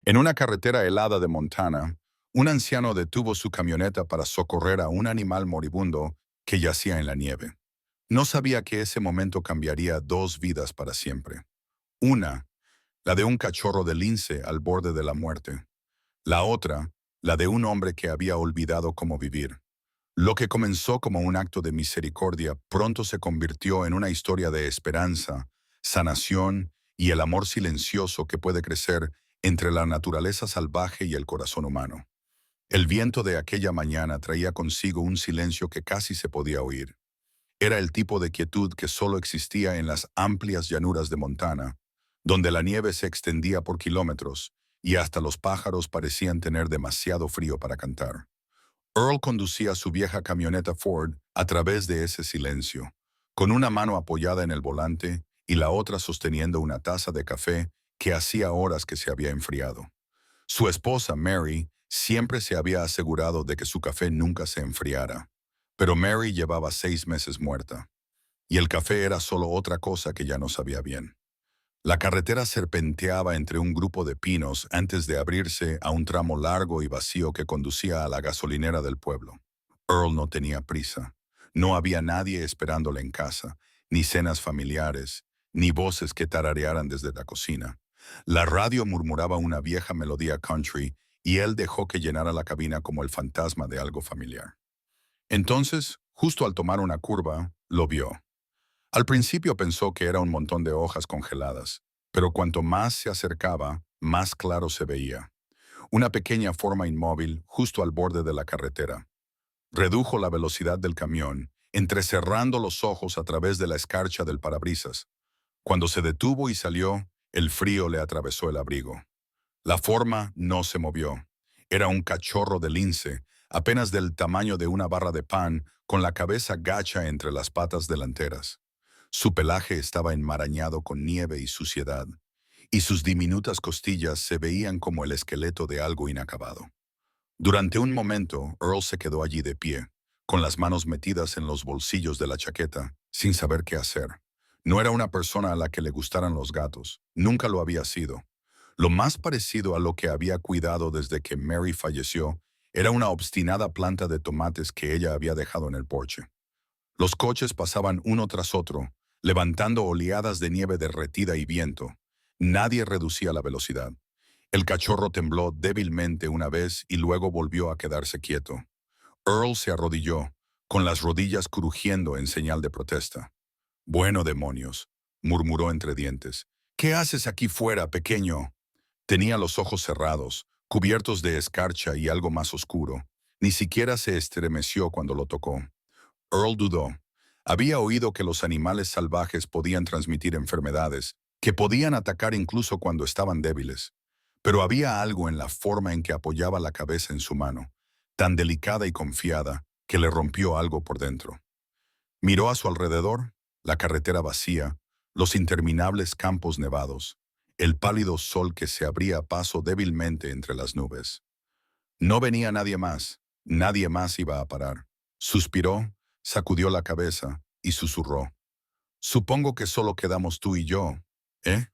En una carretera helada de Montana, un anciano detuvo su camioneta para socorrer a un animal moribundo que yacía en la nieve. No sabía que ese momento cambiaría dos vidas para siempre. Una, la de un cachorro de lince al borde de la muerte. La otra, la de un hombre que había olvidado cómo vivir. Lo que comenzó como un acto de misericordia pronto se convirtió en una historia de esperanza, sanación y el amor silencioso que puede crecer entre la naturaleza salvaje y el corazón humano. El viento de aquella mañana traía consigo un silencio que casi se podía oír. Era el tipo de quietud que solo existía en las amplias llanuras de Montana, donde la nieve se extendía por kilómetros y hasta los pájaros parecían tener demasiado frío para cantar. Earl conducía su vieja camioneta Ford a través de ese silencio, con una mano apoyada en el volante y la otra sosteniendo una taza de café que hacía horas que se había enfriado. Su esposa, Mary, siempre se había asegurado de que su café nunca se enfriara. Pero Mary llevaba 6 meses muerta, y el café era solo otra cosa que ya no sabía bien. La carretera serpenteaba entre un grupo de pinos antes de abrirse a un tramo largo y vacío que conducía a la gasolinera del pueblo. Earl no tenía prisa. No había nadie esperándole en casa, ni cenas familiares, ni voces que tararearan desde la cocina. La radio murmuraba una vieja melodía country y él dejó que llenara la cabina como el fantasma de algo familiar. Entonces, justo al tomar una curva, lo vio. Al principio pensó que era un montón de hojas congeladas, pero cuanto más se acercaba, más claro se veía. Una pequeña forma inmóvil justo al borde de la carretera. Redujo la velocidad del camión, entrecerrando los ojos a través de la escarcha del parabrisas. Cuando se detuvo y salió, el frío le atravesó el abrigo. La forma no se movió. Era un cachorro de lince, apenas del tamaño de una barra de pan, con la cabeza gacha entre las patas delanteras. Su pelaje estaba enmarañado con nieve y suciedad, y sus diminutas costillas se veían como el esqueleto de algo inacabado. Durante un momento, Earl se quedó allí de pie, con las manos metidas en los bolsillos de la chaqueta, sin saber qué hacer. No era una persona a la que le gustaran los gatos, nunca lo había sido. Lo más parecido a lo que había cuidado desde que Mary falleció era una obstinada planta de tomates que ella había dejado en el porche. Los coches pasaban uno tras otro, levantando oleadas de nieve derretida y viento. Nadie reducía la velocidad. El cachorro tembló débilmente una vez y luego volvió a quedarse quieto. Earl se arrodilló, con las rodillas crujiendo en señal de protesta. «Bueno, demonios», murmuró entre dientes. «¿Qué haces aquí fuera, pequeño?» Tenía los ojos cerrados, cubiertos de escarcha y algo más oscuro. Ni siquiera se estremeció cuando lo tocó. Earl dudó. Había oído que los animales salvajes podían transmitir enfermedades, que podían atacar incluso cuando estaban débiles. Pero había algo en la forma en que apoyaba la cabeza en su mano, tan delicada y confiada, que le rompió algo por dentro. Miró a su alrededor, la carretera vacía, los interminables campos nevados, el pálido sol que se abría paso débilmente entre las nubes. No venía nadie más iba a parar. Suspiró, sacudió la cabeza y susurró. «Supongo que solo quedamos tú y yo, ¿eh?»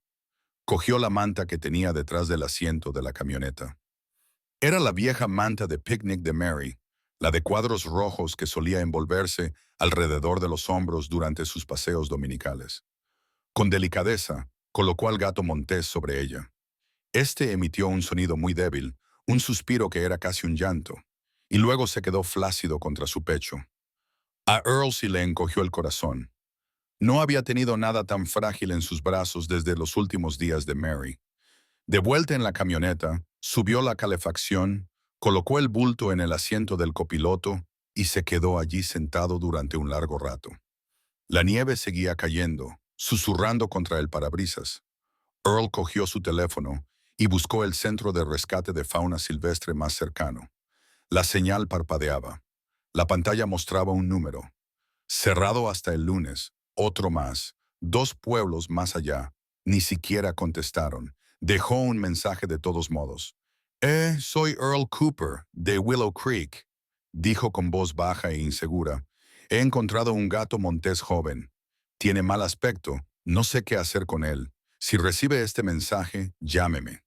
Cogió la manta que tenía detrás del asiento de la camioneta. Era la vieja manta de picnic de Mary, la de cuadros rojos que solía envolverse alrededor de los hombros durante sus paseos dominicales. Con delicadeza, colocó al gato montés sobre ella. Este emitió un sonido muy débil, un suspiro que era casi un llanto, y luego se quedó flácido contra su pecho. A Earl sí le encogió el corazón. No había tenido nada tan frágil en sus brazos desde los últimos días de Mary. De vuelta en la camioneta, subió la calefacción, colocó el bulto en el asiento del copiloto y se quedó allí sentado durante un largo rato. La nieve seguía cayendo, susurrando contra el parabrisas. Earl cogió su teléfono y buscó el centro de rescate de fauna silvestre más cercano. La señal parpadeaba. La pantalla mostraba un número. Cerrado hasta el lunes, otro más, 2 pueblos más allá. Ni siquiera contestaron. Dejó un mensaje de todos modos. Soy Earl Cooper, de Willow Creek», dijo con voz baja e insegura. «He encontrado un gato montés joven. Tiene mal aspecto, no sé qué hacer con él. Si recibe este mensaje, llámeme».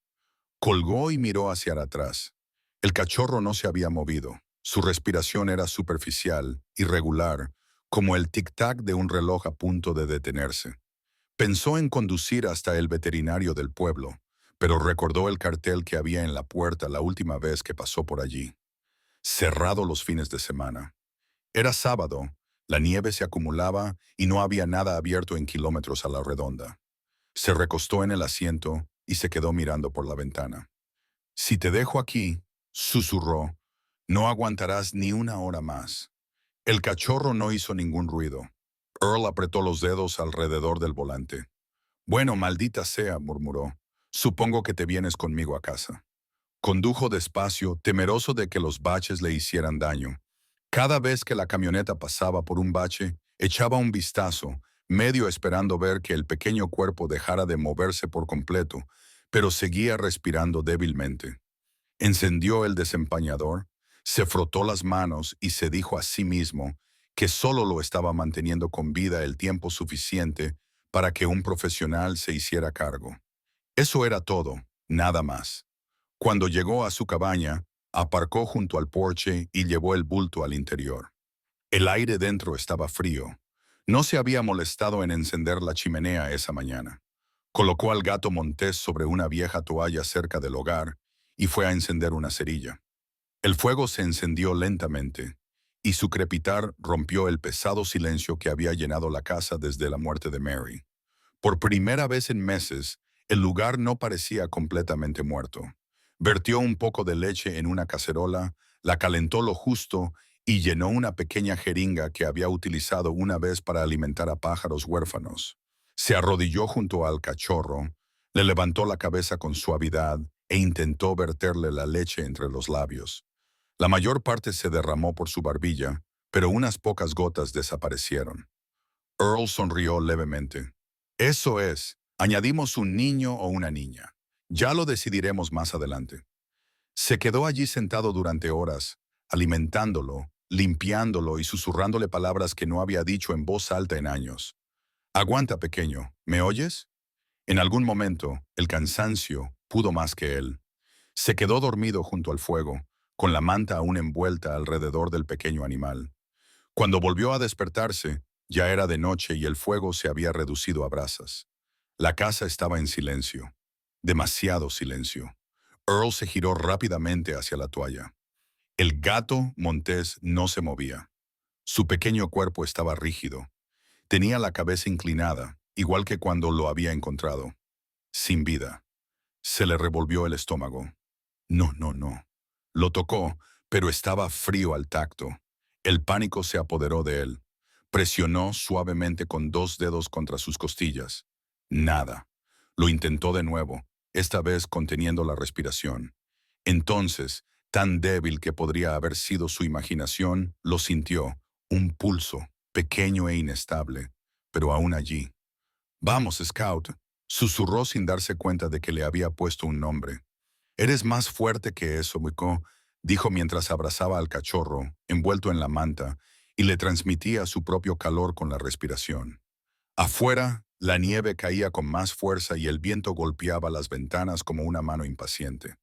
Colgó y miró hacia atrás. El cachorro no se había movido. Su respiración era superficial, irregular, como el tic-tac de un reloj a punto de detenerse. Pensó en conducir hasta el veterinario del pueblo, pero recordó el cartel que había en la puerta la última vez que pasó por allí. Cerrado los fines de semana. Era sábado, la nieve se acumulaba y no había nada abierto en kilómetros a la redonda. Se recostó en el asiento y se quedó mirando por la ventana. Si te dejo aquí, susurró, no aguantarás ni una hora más. El cachorro no hizo ningún ruido. Earl apretó los dedos alrededor del volante. Bueno, maldita sea, murmuró. Supongo que te vienes conmigo a casa. Condujo despacio, temeroso de que los baches le hicieran daño. Cada vez que la camioneta pasaba por un bache, echaba un vistazo, medio esperando ver que el pequeño cuerpo dejara de moverse por completo, pero seguía respirando débilmente. Encendió el desempañador, se frotó las manos y se dijo a sí mismo que solo lo estaba manteniendo con vida el tiempo suficiente para que un profesional se hiciera cargo. Eso era todo, nada más. Cuando llegó a su cabaña, aparcó junto al porche y llevó el bulto al interior. El aire dentro estaba frío. No se había molestado en encender la chimenea esa mañana. Colocó al gato montés sobre una vieja toalla cerca del hogar y fue a encender una cerilla. El fuego se encendió lentamente, y su crepitar rompió el pesado silencio que había llenado la casa desde la muerte de Mary. Por primera vez en meses, el lugar no parecía completamente muerto. Vertió un poco de leche en una cacerola, la calentó lo justo y llenó una pequeña jeringa que había utilizado una vez para alimentar a pájaros huérfanos. Se arrodilló junto al cachorro, le levantó la cabeza con suavidad e intentó verterle la leche entre los labios. La mayor parte se derramó por su barbilla, pero unas pocas gotas desaparecieron. Earl sonrió levemente. Eso es, añadimos un niño o una niña. Ya lo decidiremos más adelante. Se quedó allí sentado durante horas, alimentándolo, limpiándolo y susurrándole palabras que no había dicho en voz alta en años. Aguanta, pequeño, ¿me oyes? En algún momento, el cansancio pudo más que él. Se quedó dormido junto al fuego, con la manta aún envuelta alrededor del pequeño animal. Cuando volvió a despertarse, ya era de noche y el fuego se había reducido a brasas. La casa estaba en silencio. Demasiado silencio. Earl se giró rápidamente hacia la toalla. El gato montés no se movía. Su pequeño cuerpo estaba rígido. Tenía la cabeza inclinada, igual que cuando lo había encontrado. Sin vida. Se le revolvió el estómago. No, no, no. Lo tocó, pero estaba frío al tacto. El pánico se apoderó de él. Presionó suavemente con dos dedos contra sus costillas. Nada. Lo intentó de nuevo, esta vez conteniendo la respiración. Entonces, tan débil que podría haber sido su imaginación, lo sintió, un pulso, pequeño e inestable, pero aún allí. Vamos, Scout, susurró sin darse cuenta de que le había puesto un nombre. Eres más fuerte que eso, Wiko, dijo mientras abrazaba al cachorro, envuelto en la manta, y le transmitía su propio calor con la respiración. Afuera, la nieve caía con más fuerza y el viento golpeaba las ventanas como una mano impaciente.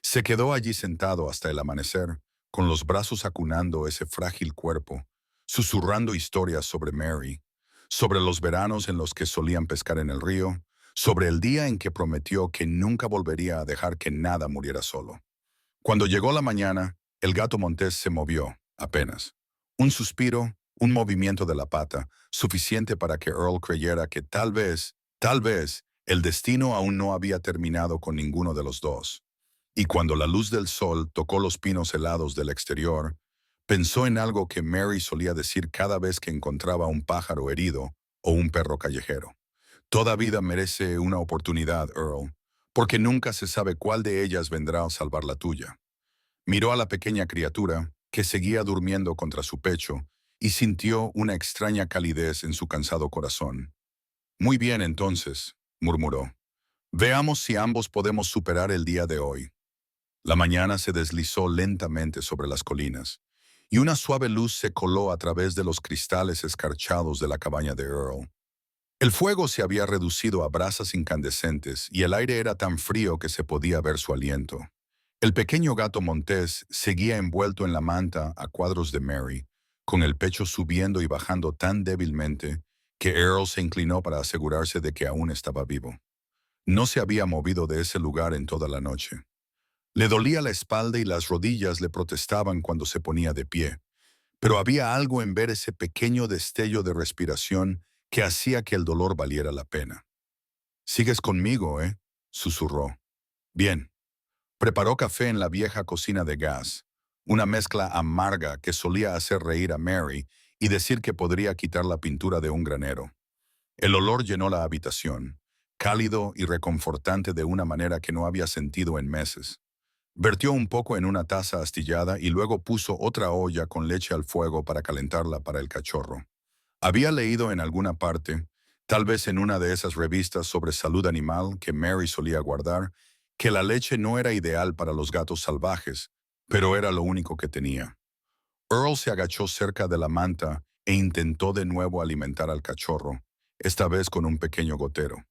Se quedó allí sentado hasta el amanecer, con los brazos acunando ese frágil cuerpo, susurrando historias sobre Mary, sobre los veranos en los que solían pescar en el río, sobre el día en que prometió que nunca volvería a dejar que nada muriera solo. Cuando llegó la mañana, el gato montés se movió, apenas. Un suspiro, un movimiento de la pata, suficiente para que Earl creyera que tal vez, el destino aún no había terminado con ninguno de los dos. Y cuando la luz del sol tocó los pinos helados del exterior, pensó en algo que Mary solía decir cada vez que encontraba un pájaro herido o un perro callejero. Toda vida merece una oportunidad, Earl, porque nunca se sabe cuál de ellas vendrá a salvar la tuya. Miró a la pequeña criatura, que seguía durmiendo contra su pecho, y sintió una extraña calidez en su cansado corazón. Muy bien, entonces, murmuró. Veamos si ambos podemos superar el día de hoy. La mañana se deslizó lentamente sobre las colinas, y una suave luz se coló a través de los cristales escarchados de la cabaña de Earl. El fuego se había reducido a brasas incandescentes y el aire era tan frío que se podía ver su aliento. El pequeño gato montés seguía envuelto en la manta a cuadros de Mary, con el pecho subiendo y bajando tan débilmente que Earl se inclinó para asegurarse de que aún estaba vivo. No se había movido de ese lugar en toda la noche. Le dolía la espalda y las rodillas le protestaban cuando se ponía de pie, pero había algo en ver ese pequeño destello de respiración que hacía que el dolor valiera la pena. «Sigues conmigo, ¿eh?», susurró. «Bien». Preparó café en la vieja cocina de gas, una mezcla amarga que solía hacer reír a Mary y decir que podría quitar la pintura de un granero. El olor llenó la habitación, cálido y reconfortante de una manera que no había sentido en meses. Vertió un poco en una taza astillada y luego puso otra olla con leche al fuego para calentarla para el cachorro. Había leído en alguna parte, tal vez en una de esas revistas sobre salud animal que Mary solía guardar, que la leche no era ideal para los gatos salvajes, pero era lo único que tenía. Earl se agachó cerca de la manta e intentó de nuevo alimentar al cachorro, esta vez con un pequeño gotero.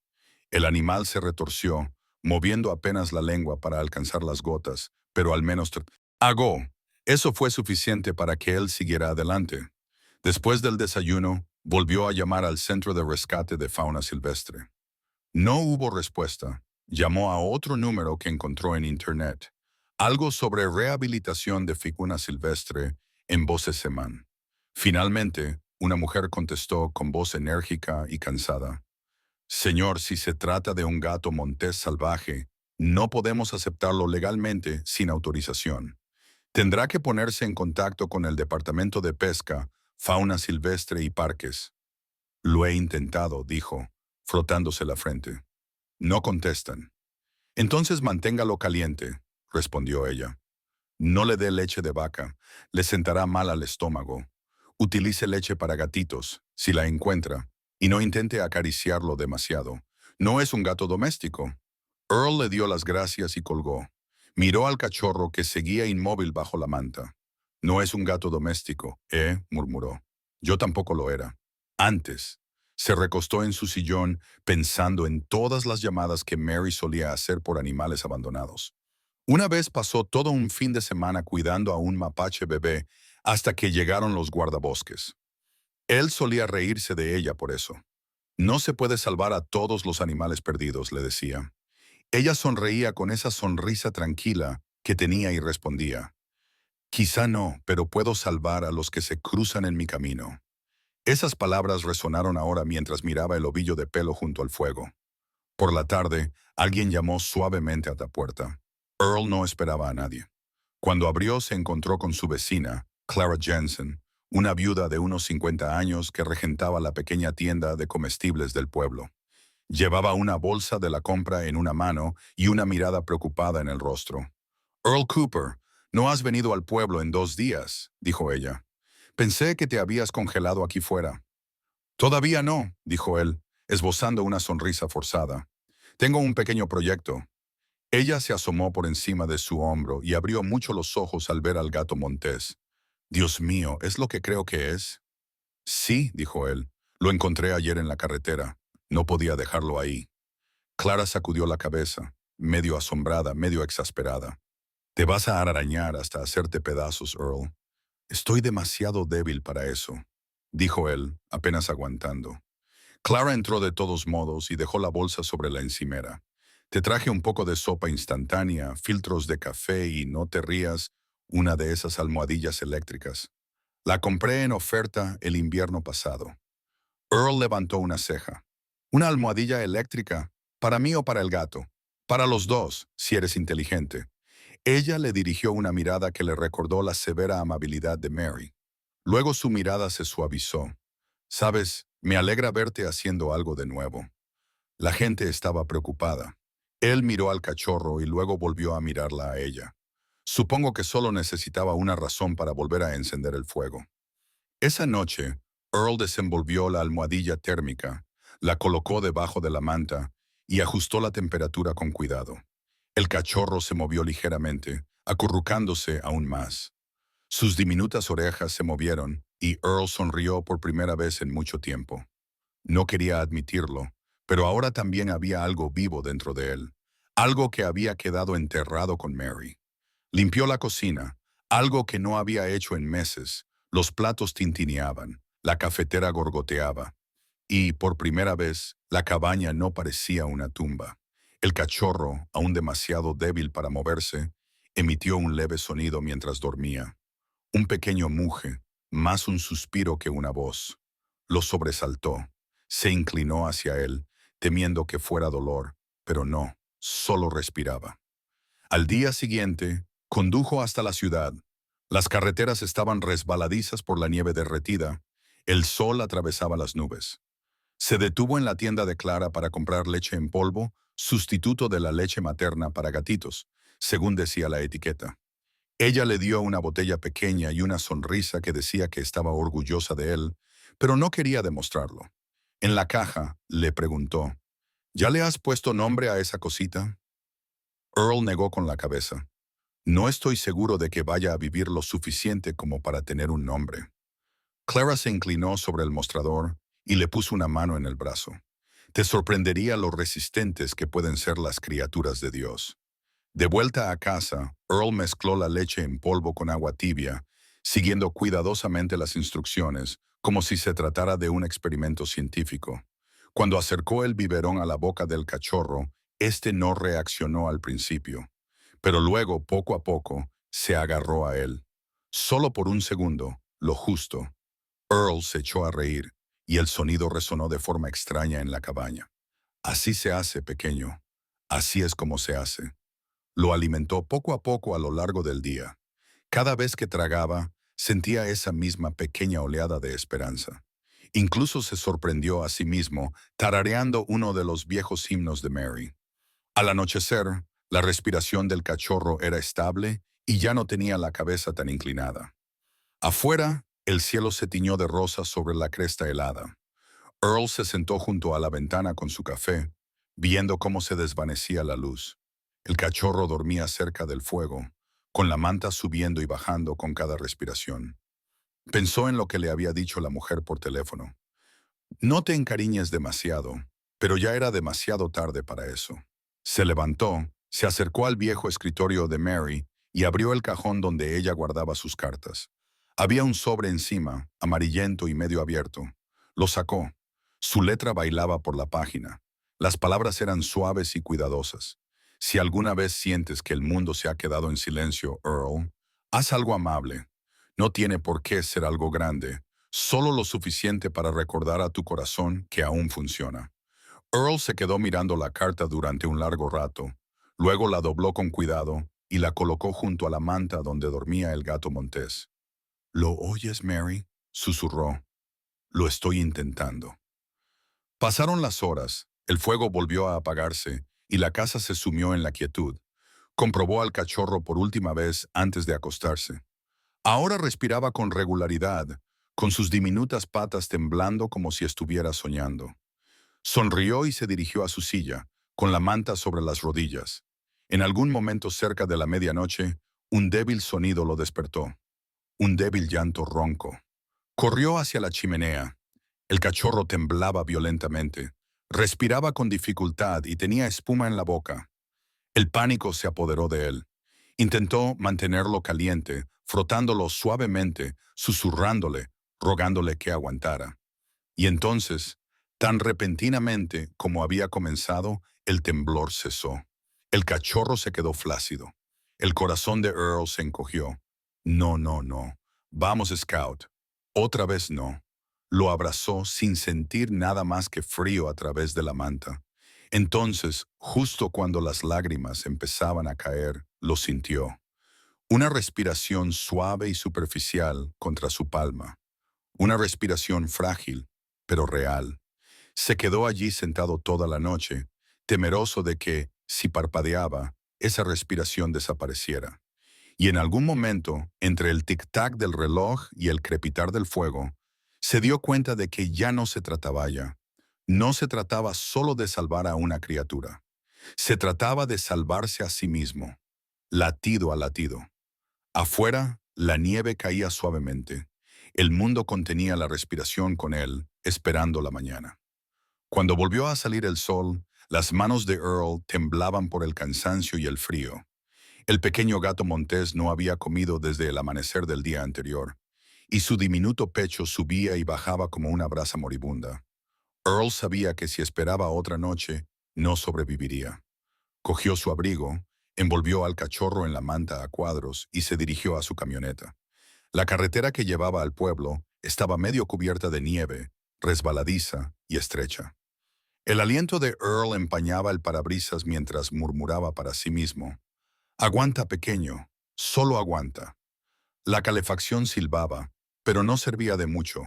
El animal se retorció, moviendo apenas la lengua para alcanzar las gotas, pero al menos agó. Eso fue suficiente para que él siguiera adelante. Después del desayuno, volvió a llamar al Centro de Rescate de Fauna Silvestre. No hubo respuesta. Llamó a otro número que encontró en Internet. Algo sobre rehabilitación de fauna silvestre en Bocesemán. Finalmente, una mujer contestó con voz enérgica y cansada. «Señor, si se trata de un gato montés salvaje, no podemos aceptarlo legalmente sin autorización. Tendrá que ponerse en contacto con el Departamento de Pesca, Fauna Silvestre y Parques». «Lo he intentado», dijo, frotándose la frente. «No contestan». «Entonces manténgalo caliente», respondió ella. «No le dé leche de vaca, le sentará mal al estómago. Utilice leche para gatitos, si la encuentra, y no intente acariciarlo demasiado. No es un gato doméstico». Earl le dio las gracias y colgó. Miró al cachorro que seguía inmóvil bajo la manta. «No es un gato doméstico», murmuró. «Yo tampoco lo era. Antes». Se recostó en su sillón pensando en todas las llamadas que Mary solía hacer por animales abandonados. Una vez pasó todo un fin de semana cuidando a un mapache bebé hasta que llegaron los guardabosques. Él solía reírse de ella por eso. «No se puede salvar a todos los animales perdidos», le decía. Ella sonreía con esa sonrisa tranquila que tenía y respondía. «Quizá no, pero puedo salvar a los que se cruzan en mi camino». Esas palabras resonaron ahora mientras miraba el ovillo de pelo junto al fuego. Por la tarde, alguien llamó suavemente a la puerta. Earl no esperaba a nadie. Cuando abrió, se encontró con su vecina, Clara Jensen, una viuda de unos 50 años que regentaba la pequeña tienda de comestibles del pueblo. Llevaba una bolsa de la compra en una mano y una mirada preocupada en el rostro. «Earl Cooper, no has venido al pueblo en 2 días», dijo ella. «Pensé que te habías congelado aquí fuera». «Todavía no», dijo él, esbozando una sonrisa forzada. «Tengo un pequeño proyecto». Ella se asomó por encima de su hombro y abrió mucho los ojos al ver al gato montés. «Dios mío, ¿es lo que creo que es?» «Sí», dijo él. «Lo encontré ayer en la carretera. No podía dejarlo ahí». Clara sacudió la cabeza, medio asombrada, medio exasperada. «Te vas a arañar hasta hacerte pedazos, Earl». «Estoy demasiado débil para eso», dijo él, apenas aguantando. Clara entró de todos modos y dejó la bolsa sobre la encimera. «Te traje un poco de sopa instantánea, filtros de café y, no te rías, una de esas almohadillas eléctricas. La compré en oferta el invierno pasado». Earl levantó una ceja. «¿Una almohadilla eléctrica? ¿Para mí o para el gato?» «Para los dos, si eres inteligente». Ella le dirigió una mirada que le recordó la severa amabilidad de Mary. Luego su mirada se suavizó. «Sabes, me alegra verte haciendo algo de nuevo». La gente estaba preocupada. Él miró al cachorro y luego volvió a mirarla a ella. Supongo que solo necesitaba una razón para volver a encender el fuego. Esa noche, Earl desenvolvió la almohadilla térmica, la colocó debajo de la manta y ajustó la temperatura con cuidado. El cachorro se movió ligeramente, acurrucándose aún más. Sus diminutas orejas se movieron y Earl sonrió por primera vez en mucho tiempo. No quería admitirlo, pero ahora también había algo vivo dentro de él, algo que había quedado enterrado con Mary. Limpió la cocina, algo que no había hecho en meses. Los platos tintineaban, la cafetera gorgoteaba, y, por primera vez, la cabaña no parecía una tumba. El cachorro, aún demasiado débil para moverse, emitió un leve sonido mientras dormía. Un pequeño muge, más un suspiro que una voz. Lo sobresaltó. Se inclinó hacia él, temiendo que fuera dolor, pero no, solo respiraba. Al día siguiente, condujo hasta la ciudad. Las carreteras estaban resbaladizas por la nieve derretida. El sol atravesaba las nubes. Se detuvo en la tienda de Clara para comprar leche en polvo, sustituto de la leche materna para gatitos, según decía la etiqueta. Ella le dio una botella pequeña y una sonrisa que decía que estaba orgullosa de él, pero no quería demostrarlo. En la caja, le preguntó, ¿ya le has puesto nombre a esa cosita? Earl negó con la cabeza. No estoy seguro de que vaya a vivir lo suficiente como para tener un nombre. Clara se inclinó sobre el mostrador y le puso una mano en el brazo. Te sorprendería lo resistentes que pueden ser las criaturas de Dios. De vuelta a casa, Earl mezcló la leche en polvo con agua tibia, siguiendo cuidadosamente las instrucciones, como si se tratara de un experimento científico. Cuando acercó el biberón a la boca del cachorro, éste no reaccionó al principio, pero luego, poco a poco, se agarró a él. Solo por un segundo, lo justo. Earl se echó a reír, y el sonido resonó de forma extraña en la cabaña. Así se hace, pequeño. Así es como se hace. Lo alimentó poco a poco a lo largo del día. Cada vez que tragaba, sentía esa misma pequeña oleada de esperanza. Incluso se sorprendió a sí mismo, tarareando uno de los viejos himnos de Mary. Al anochecer, la respiración del cachorro era estable y ya no tenía la cabeza tan inclinada. Afuera, el cielo se tiñó de rosa sobre la cresta helada. Earl se sentó junto a la ventana con su café, viendo cómo se desvanecía la luz. El cachorro dormía cerca del fuego, con la manta subiendo y bajando con cada respiración. Pensó en lo que le había dicho la mujer por teléfono. No te encariñes demasiado, pero ya era demasiado tarde para eso. Se levantó, se acercó al viejo escritorio de Mary y abrió el cajón donde ella guardaba sus cartas. Había un sobre encima, amarillento y medio abierto. Lo sacó. Su letra bailaba por la página. Las palabras eran suaves y cuidadosas. Si alguna vez sientes que el mundo se ha quedado en silencio, Earl, haz algo amable. No tiene por qué ser algo grande, solo lo suficiente para recordar a tu corazón que aún funciona. Earl se quedó mirando la carta durante un largo rato. Luego la dobló con cuidado y la colocó junto a la manta donde dormía el gato montés. ¿Lo oyes, Mary? Susurró. Lo estoy intentando. Pasaron las horas, el fuego volvió a apagarse y la casa se sumió en la quietud. Comprobó al cachorro por última vez antes de acostarse. Ahora respiraba con regularidad, con sus diminutas patas temblando como si estuviera soñando. Sonrió y se dirigió a su silla, con la manta sobre las rodillas. En algún momento cerca de la medianoche, un débil sonido lo despertó. Un débil llanto ronco. Corrió hacia la chimenea. El cachorro temblaba violentamente. Respiraba con dificultad y tenía espuma en la boca. El pánico se apoderó de él. Intentó mantenerlo caliente, frotándolo suavemente, susurrándole, rogándole que aguantara. Y entonces, tan repentinamente como había comenzado, el temblor cesó. El cachorro se quedó flácido. El corazón de Earl se encogió. No, no, no. Vamos, Scout. Otra vez no. Lo abrazó sin sentir nada más que frío a través de la manta. Entonces, justo cuando las lágrimas empezaban a caer, lo sintió. Una respiración suave y superficial contra su palma. Una respiración frágil, pero real. Se quedó allí sentado toda la noche, temeroso de que, si parpadeaba, esa respiración desapareciera. Y en algún momento, entre el tic-tac del reloj y el crepitar del fuego, se dio cuenta de que ya no se trataba ya. No se trataba solo de salvar a una criatura. Se trataba de salvarse a sí mismo, latido a latido. Afuera, la nieve caía suavemente. El mundo contenía la respiración con él, esperando la mañana. Cuando volvió a salir el sol, las manos de Earl temblaban por el cansancio y el frío. El pequeño gato montés no había comido desde el amanecer del día anterior, y su diminuto pecho subía y bajaba como una brasa moribunda. Earl sabía que si esperaba otra noche, no sobreviviría. Cogió su abrigo, envolvió al cachorro en la manta a cuadros y se dirigió a su camioneta. La carretera que llevaba al pueblo estaba medio cubierta de nieve, resbaladiza y estrecha. El aliento de Earl empañaba el parabrisas mientras murmuraba para sí mismo: «Aguanta, pequeño, solo aguanta». La calefacción silbaba, pero no servía de mucho.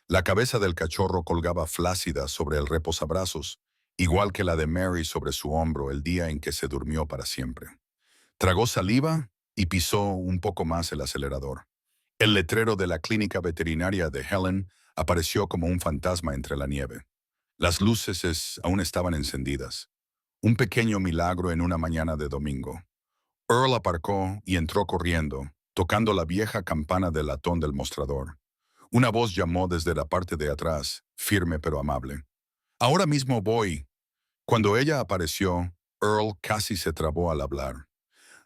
La cabeza del cachorro colgaba flácida sobre el reposabrazos, igual que la de Mary sobre su hombro el día en que se durmió para siempre. Tragó saliva y pisó un poco más el acelerador. El letrero de la clínica veterinaria de Helen apareció como un fantasma entre la nieve. Las luces aún estaban encendidas. Un pequeño milagro en una mañana de domingo. Earl aparcó y entró corriendo, tocando la vieja campana del latón del mostrador. Una voz llamó desde la parte de atrás, firme pero amable. «Ahora mismo voy». Cuando ella apareció, Earl casi se trabó al hablar.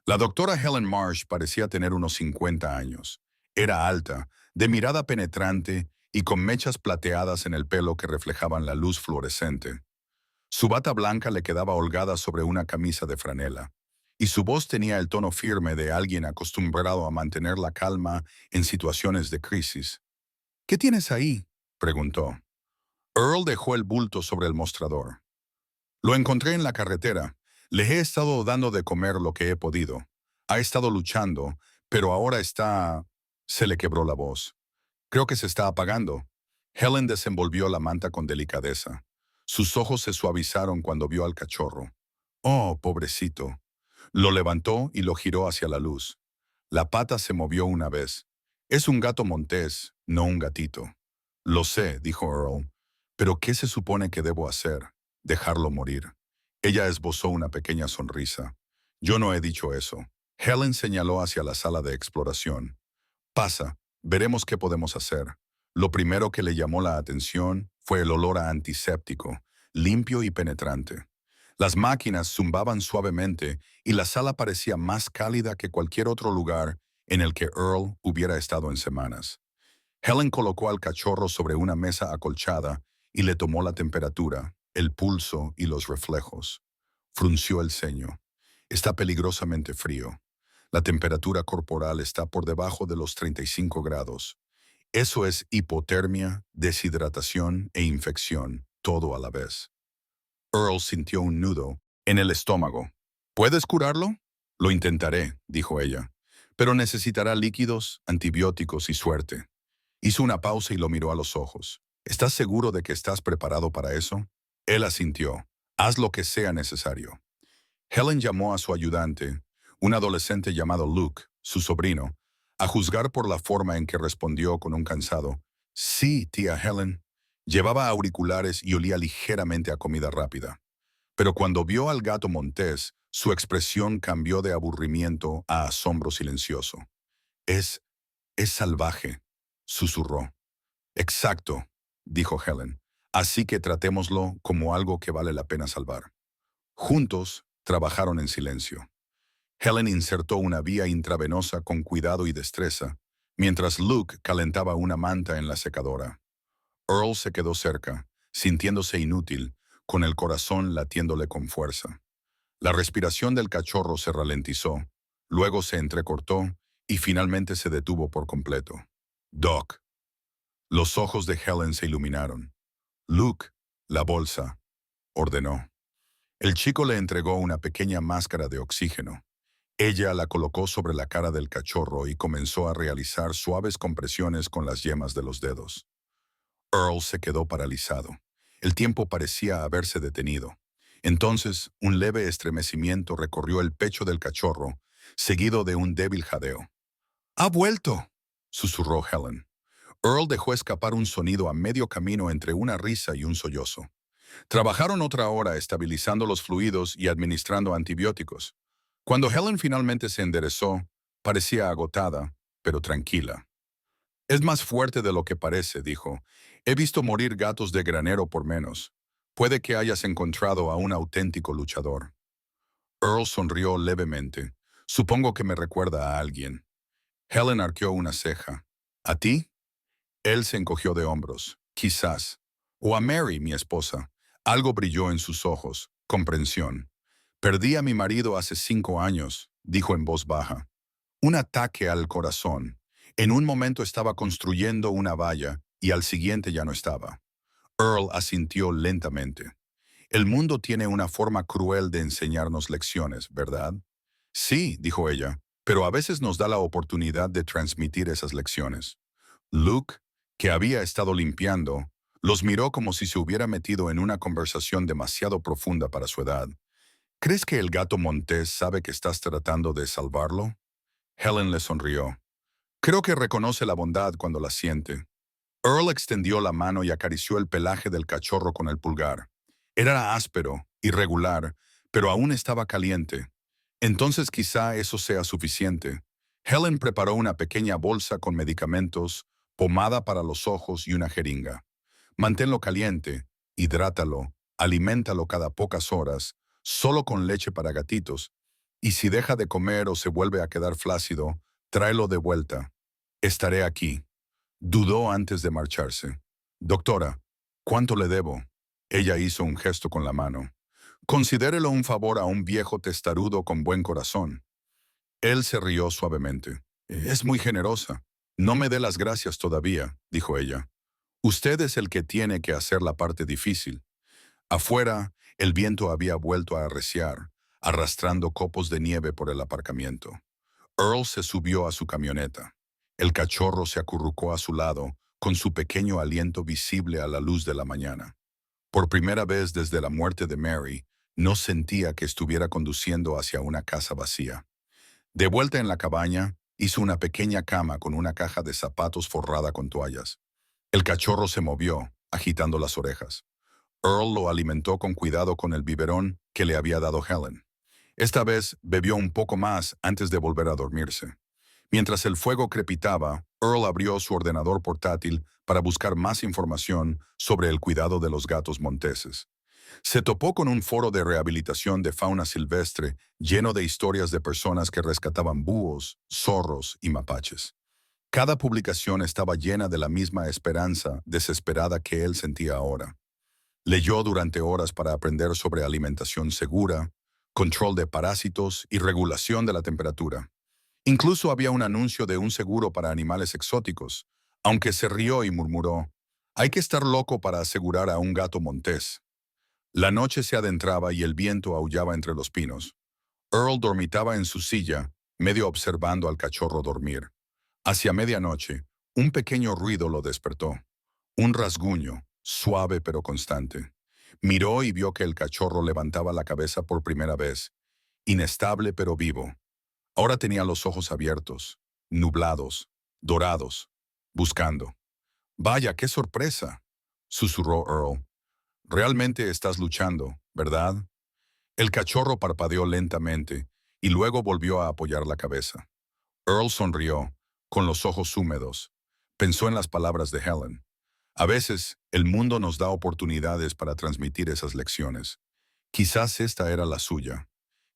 La doctora Helen Marsh parecía tener unos 50 años. Era alta, de mirada penetrante y con mechas plateadas en el pelo que reflejaban la luz fluorescente. Su bata blanca le quedaba holgada sobre una camisa de franela, y su voz tenía el tono firme de alguien acostumbrado a mantener la calma en situaciones de crisis. «¿Qué tienes ahí?», preguntó. Earl dejó el bulto sobre el mostrador. «Lo encontré en la carretera. Le he estado dando de comer lo que he podido. Ha estado luchando, pero ahora está...». Se le quebró la voz. «Creo que se está apagando». Helen desenvolvió la manta con delicadeza. Sus ojos se suavizaron cuando vio al cachorro. «Oh, pobrecito». Lo levantó y lo giró hacia la luz. La pata se movió una vez. «Es un gato montés, no un gatito». «Lo sé», dijo Earl. «Pero ¿qué se supone que debo hacer? ¿Dejarlo morir?». Ella esbozó una pequeña sonrisa. «Yo no he dicho eso». Helen señaló hacia la sala de exploración. «Pasa, veremos qué podemos hacer». Lo primero que le llamó la atención fue el olor a antiséptico, limpio y penetrante. Las máquinas zumbaban suavemente y la sala parecía más cálida que cualquier otro lugar en el que Earl hubiera estado en semanas. Helen colocó al cachorro sobre una mesa acolchada y le tomó la temperatura, el pulso y los reflejos. Frunció el ceño. «Está peligrosamente frío. La temperatura corporal está por debajo de los 35 grados. Eso es hipotermia, deshidratación e infección, todo a la vez». Earl sintió un nudo en el estómago. «¿Puedes curarlo?». «Lo intentaré», dijo ella, «pero necesitará líquidos, antibióticos y suerte». Hizo una pausa y lo miró a los ojos. «¿Estás seguro de que estás preparado para eso?». Él asintió. «Haz lo que sea necesario». Helen llamó a su ayudante, un adolescente llamado Luke, su sobrino, a juzgar por la forma en que respondió con un cansado «Sí, tía Helen». Llevaba auriculares y olía ligeramente a comida rápida. Pero cuando vio al gato montés, su expresión cambió de aburrimiento a asombro silencioso. «Es... es salvaje», susurró. «Exacto», dijo Helen. «Así que tratémoslo como algo que vale la pena salvar». Juntos, trabajaron en silencio. Helen insertó una vía intravenosa con cuidado y destreza, mientras Luke calentaba una manta en la secadora. Earl se quedó cerca, sintiéndose inútil, con el corazón latiéndole con fuerza. La respiración del cachorro se ralentizó, luego se entrecortó y finalmente se detuvo por completo. «Doc». Los ojos de Helen se iluminaron. «Luke, la bolsa», ordenó. El chico le entregó una pequeña máscara de oxígeno. Ella la colocó sobre la cara del cachorro y comenzó a realizar suaves compresiones con las yemas de los dedos. Earl se quedó paralizado. El tiempo parecía haberse detenido. Entonces, un leve estremecimiento recorrió el pecho del cachorro, seguido de un débil jadeo. «¡Ha vuelto!», susurró Helen. Earl dejó escapar un sonido a medio camino entre una risa y un sollozo. Trabajaron otra hora estabilizando los fluidos y administrando antibióticos. Cuando Helen finalmente se enderezó, parecía agotada, pero tranquila. «Es más fuerte de lo que parece», dijo. «He visto morir gatos de granero por menos». Puede que hayas encontrado a un auténtico luchador. Earl sonrió levemente. Supongo que me recuerda a alguien. Helen arqueó una ceja. ¿A ti? Él se encogió de hombros. Quizás. O a Mary, mi esposa. Algo brilló en sus ojos. Comprensión. Perdí a mi marido hace 5 años, dijo en voz baja. Un ataque al corazón. En un momento estaba construyendo una valla y al siguiente ya no estaba. Earl asintió lentamente. El mundo tiene una forma cruel de enseñarnos lecciones, ¿verdad? Sí, dijo ella, pero a veces nos da la oportunidad de transmitir esas lecciones. Luke, que había estado limpiando, los miró como si se hubiera metido en una conversación demasiado profunda para su edad. ¿Crees que el gato montés sabe que estás tratando de salvarlo? Helen le sonrió. Creo que reconoce la bondad cuando la siente. Earl extendió la mano y acarició el pelaje del cachorro con el pulgar. Era áspero, irregular, pero aún estaba caliente. Entonces quizá eso sea suficiente. Helen preparó una pequeña bolsa con medicamentos, pomada para los ojos y una jeringa. Manténlo caliente, hidrátalo, aliméntalo cada pocas horas, solo con leche para gatitos, y si deja de comer o se vuelve a quedar flácido, tráelo de vuelta. Estaré aquí. Dudó antes de marcharse. Doctora, ¿cuánto le debo? Ella hizo un gesto con la mano. Considérelo un favor a un viejo testarudo con buen corazón. Él se rió suavemente. Es muy generosa. No me dé las gracias todavía, dijo ella. Usted es el que tiene que hacer la parte difícil. Afuera, el viento había vuelto a arreciar, arrastrando copos de nieve por el aparcamiento. Earl se subió a su camioneta. El cachorro se acurrucó a su lado, con su pequeño aliento visible a la luz de la mañana. Por primera vez desde la muerte de Mary, no sentía que estuviera conduciendo hacia una casa vacía. De vuelta en la cabaña, hizo una pequeña cama con una caja de zapatos forrada con toallas. El cachorro se movió, agitando las orejas. Earl lo alimentó con cuidado con el biberón que le había dado Helen. Esta vez bebió un poco más antes de volver a dormirse. Mientras el fuego crepitaba, Earl abrió su ordenador portátil para buscar más información sobre el cuidado de los gatos monteses. Se topó con un foro de rehabilitación de fauna silvestre lleno de historias de personas que rescataban búhos, zorros y mapaches. Cada publicación estaba llena de la misma esperanza desesperada que él sentía ahora. Leyó durante horas para aprender sobre alimentación segura, control de parásitos y regulación de la temperatura. Incluso había un anuncio de un seguro para animales exóticos, aunque se rió y murmuró, «Hay que estar loco para asegurar a un gato montés». La noche se adentraba y el viento aullaba entre los pinos. Earl dormitaba en su silla, medio observando al cachorro dormir. Hacia medianoche, un pequeño ruido lo despertó. Un rasguño, suave pero constante. Miró y vio que el cachorro levantaba la cabeza por primera vez, inestable pero vivo. Ahora tenía los ojos abiertos, nublados, dorados, buscando. «Vaya, qué sorpresa», susurró Earl. «Realmente estás luchando, ¿verdad?» El cachorro parpadeó lentamente y luego volvió a apoyar la cabeza. Earl sonrió, con los ojos húmedos. Pensó en las palabras de Helen. A veces, el mundo nos da oportunidades para transmitir esas lecciones. Quizás esta era la suya.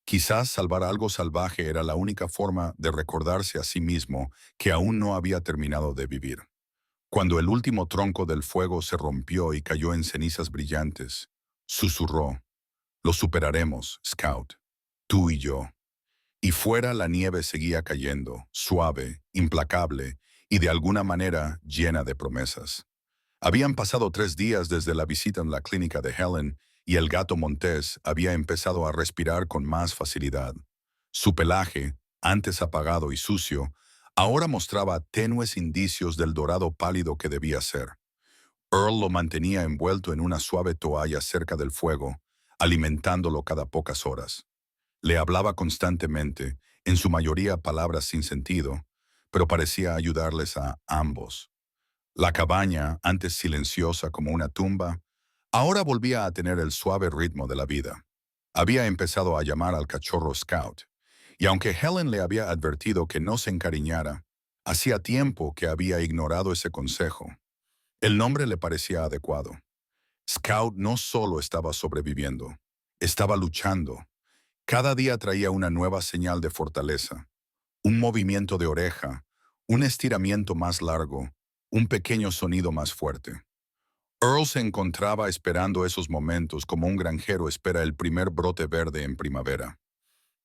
Quizás salvar algo salvaje era la única forma de recordarse a sí mismo que aún no había terminado de vivir. Cuando el último tronco del fuego se rompió y cayó en cenizas brillantes, susurró, «Lo superaremos, Scout, tú y yo». Y fuera la nieve seguía cayendo, suave, implacable y de alguna manera llena de promesas. Habían pasado 3 días desde la visita en la clínica de Helen y el gato montés había empezado a respirar con más facilidad. Su pelaje, antes apagado y sucio, ahora mostraba tenues indicios del dorado pálido que debía ser. Earl lo mantenía envuelto en una suave toalla cerca del fuego, alimentándolo cada pocas horas. Le hablaba constantemente, en su mayoría palabras sin sentido, pero parecía ayudarles a ambos. La cabaña, antes silenciosa como una tumba, ahora volvía a tener el suave ritmo de la vida. Había empezado a llamar al cachorro Scout, y aunque Helen le había advertido que no se encariñara, hacía tiempo que había ignorado ese consejo. El nombre le parecía adecuado. Scout no solo estaba sobreviviendo, estaba luchando. Cada día traía una nueva señal de fortaleza, un movimiento de oreja, un estiramiento más largo, un pequeño sonido más fuerte. Earl se encontraba esperando esos momentos como un granjero espera el primer brote verde en primavera.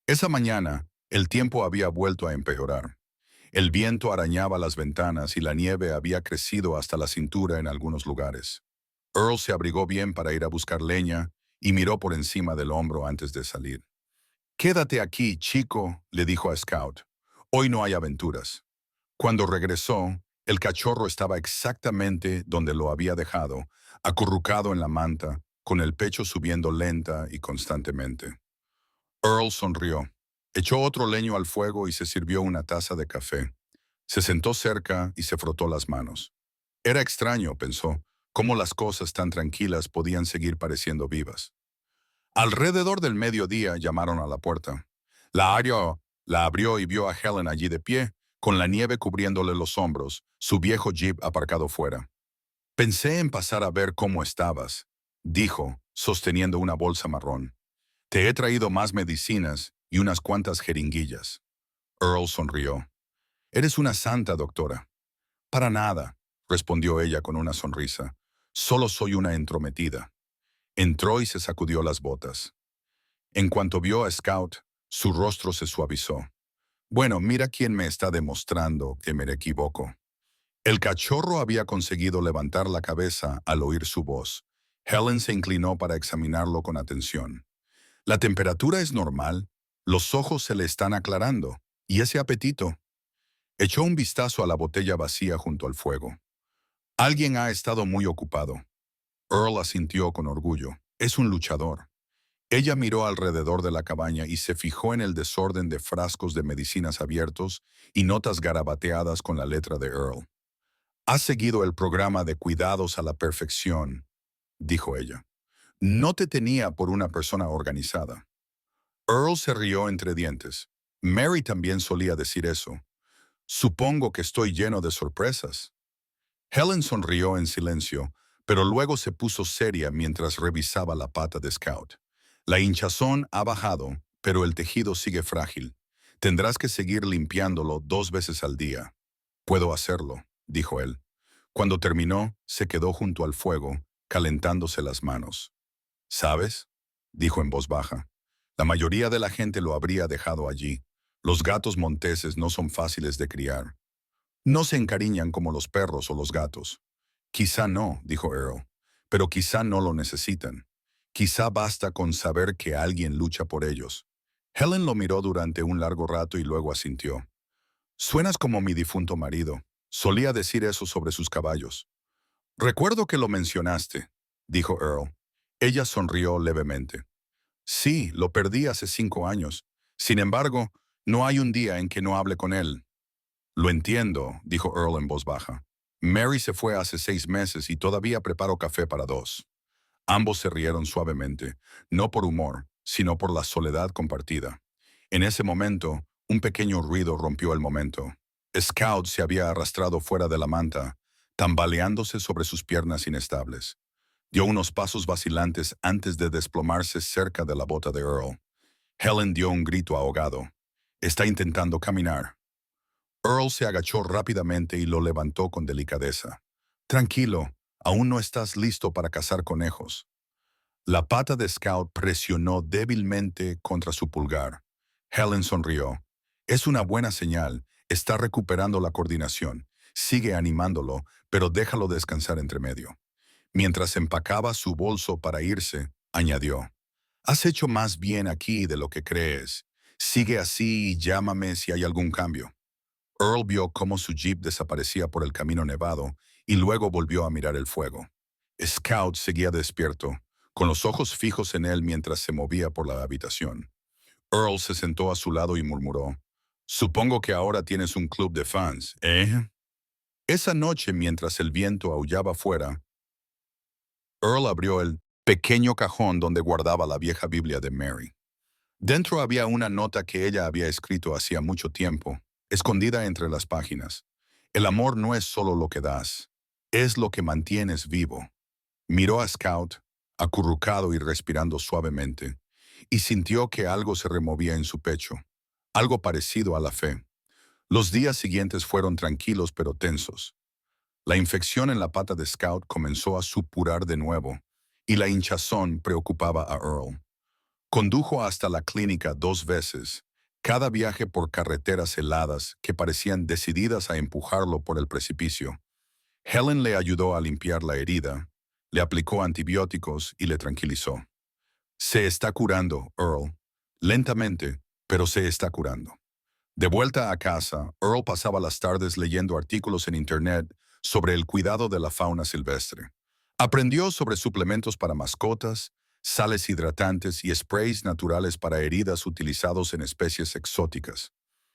Esa mañana, el tiempo había vuelto a empeorar. El viento arañaba las ventanas y la nieve había crecido hasta la cintura en algunos lugares. Earl se abrigó bien para ir a buscar leña y miró por encima del hombro antes de salir. «Quédate aquí, chico», le dijo a Scout. «Hoy no hay aventuras». Cuando regresó, el cachorro estaba exactamente donde lo había dejado, acurrucado en la manta, con el pecho subiendo lenta y constantemente. Earl sonrió. Echó otro leño al fuego y se sirvió una taza de café. Se sentó cerca y se frotó las manos. Era extraño, pensó, cómo las cosas tan tranquilas podían seguir pareciendo vivas. Alrededor del mediodía llamaron a la puerta. La abrió y vio a Helen allí de pie, con la nieve cubriéndole los hombros, su viejo jeep aparcado fuera. «Pensé en pasar a ver cómo estabas», dijo, sosteniendo una bolsa marrón. «Te he traído más medicinas y unas cuantas jeringuillas». Earl sonrió. «Eres una santa, doctora». «Para nada», respondió ella con una sonrisa. «Solo soy una entrometida». Entró y se sacudió las botas. En cuanto vio a Scout, su rostro se suavizó. «Bueno, mira quién me está demostrando que me equivoco». El cachorro había conseguido levantar la cabeza al oír su voz. Helen se inclinó para examinarlo con atención. «La temperatura es normal, los ojos se le están aclarando, y ese apetito». Echó un vistazo a la botella vacía junto al fuego. «Alguien ha estado muy ocupado». Earl asintió con orgullo. «Es un luchador». Ella miró alrededor de la cabaña y se fijó en el desorden de frascos de medicinas abiertos y notas garabateadas con la letra de Earl. «Has seguido el programa de cuidados a la perfección», dijo ella. «No te tenía por una persona organizada». Earl se rió entre dientes. «Mary también solía decir eso. Supongo que estoy lleno de sorpresas». Helen sonrió en silencio, pero luego se puso seria mientras revisaba la pata de Scout. «La hinchazón ha bajado, pero el tejido sigue frágil. Tendrás que seguir limpiándolo 2 veces al día». «Puedo hacerlo», dijo él. Cuando terminó, se quedó junto al fuego, calentándose las manos. «¿Sabes?», dijo en voz baja. «La mayoría de la gente lo habría dejado allí. Los gatos monteses no son fáciles de criar. No se encariñan como los perros o los gatos». «Quizá no», dijo Earl, «pero quizá no lo necesitan. Quizá basta con saber que alguien lucha por ellos». Helen lo miró durante un largo rato y luego asintió. «Suenas como mi difunto marido. Solía decir eso sobre sus caballos». «Recuerdo que lo mencionaste», dijo Earl. Ella sonrió levemente. «Sí, lo perdí hace 5 años. Sin embargo, no hay un día en que no hable con él». «Lo entiendo», dijo Earl en voz baja. «Mary se fue hace 6 meses y todavía preparo café para 2». Ambos se rieron suavemente, no por humor, sino por la soledad compartida. En ese momento, un pequeño ruido rompió el momento. Scout se había arrastrado fuera de la manta, tambaleándose sobre sus piernas inestables. Dio unos pasos vacilantes antes de desplomarse cerca de la bota de Earl. Helen dio un grito ahogado. «Está intentando caminar». Earl se agachó rápidamente y lo levantó con delicadeza. «Tranquilo, aún no estás listo para cazar conejos». La pata de Scout presionó débilmente contra su pulgar. Helen sonrió. «Es una buena señal. Está recuperando la coordinación. Sigue animándolo, pero déjalo descansar entre medio». Mientras empacaba su bolso para irse, añadió. «Has hecho más bien aquí de lo que crees. Sigue así y llámame si hay algún cambio». Earl vio cómo su jeep desaparecía por el camino nevado y luego volvió a mirar el fuego. Scout seguía despierto, con los ojos fijos en él mientras se movía por la habitación. Earl se sentó a su lado y murmuró. «Supongo que ahora tienes un club de fans, ¿eh?» Esa noche, mientras el viento aullaba fuera, Earl abrió el pequeño cajón donde guardaba la vieja Biblia de Mary. Dentro había una nota que ella había escrito hacía mucho tiempo, escondida entre las páginas. «El amor no es solo lo que das, es lo que mantienes vivo». Miró a Scout acurrucado y respirando suavemente, y sintió que algo se removía en su pecho, algo parecido a la fe. Los días siguientes fueron tranquilos pero tensos. La infección en la pata de Scout comenzó a supurar de nuevo, y la hinchazón preocupaba a Earl. Condujo hasta la clínica 2 veces, cada viaje por carreteras heladas que parecían decididas a empujarlo por el precipicio. Helen le ayudó a limpiar la herida, le aplicó antibióticos y le tranquilizó. Se está curando, Earl. Lentamente, pero se está curando. De vuelta a casa, Earl pasaba las tardes leyendo artículos en Internet sobre el cuidado de la fauna silvestre. Aprendió sobre suplementos para mascotas, sales hidratantes y sprays naturales para heridas utilizados en especies exóticas.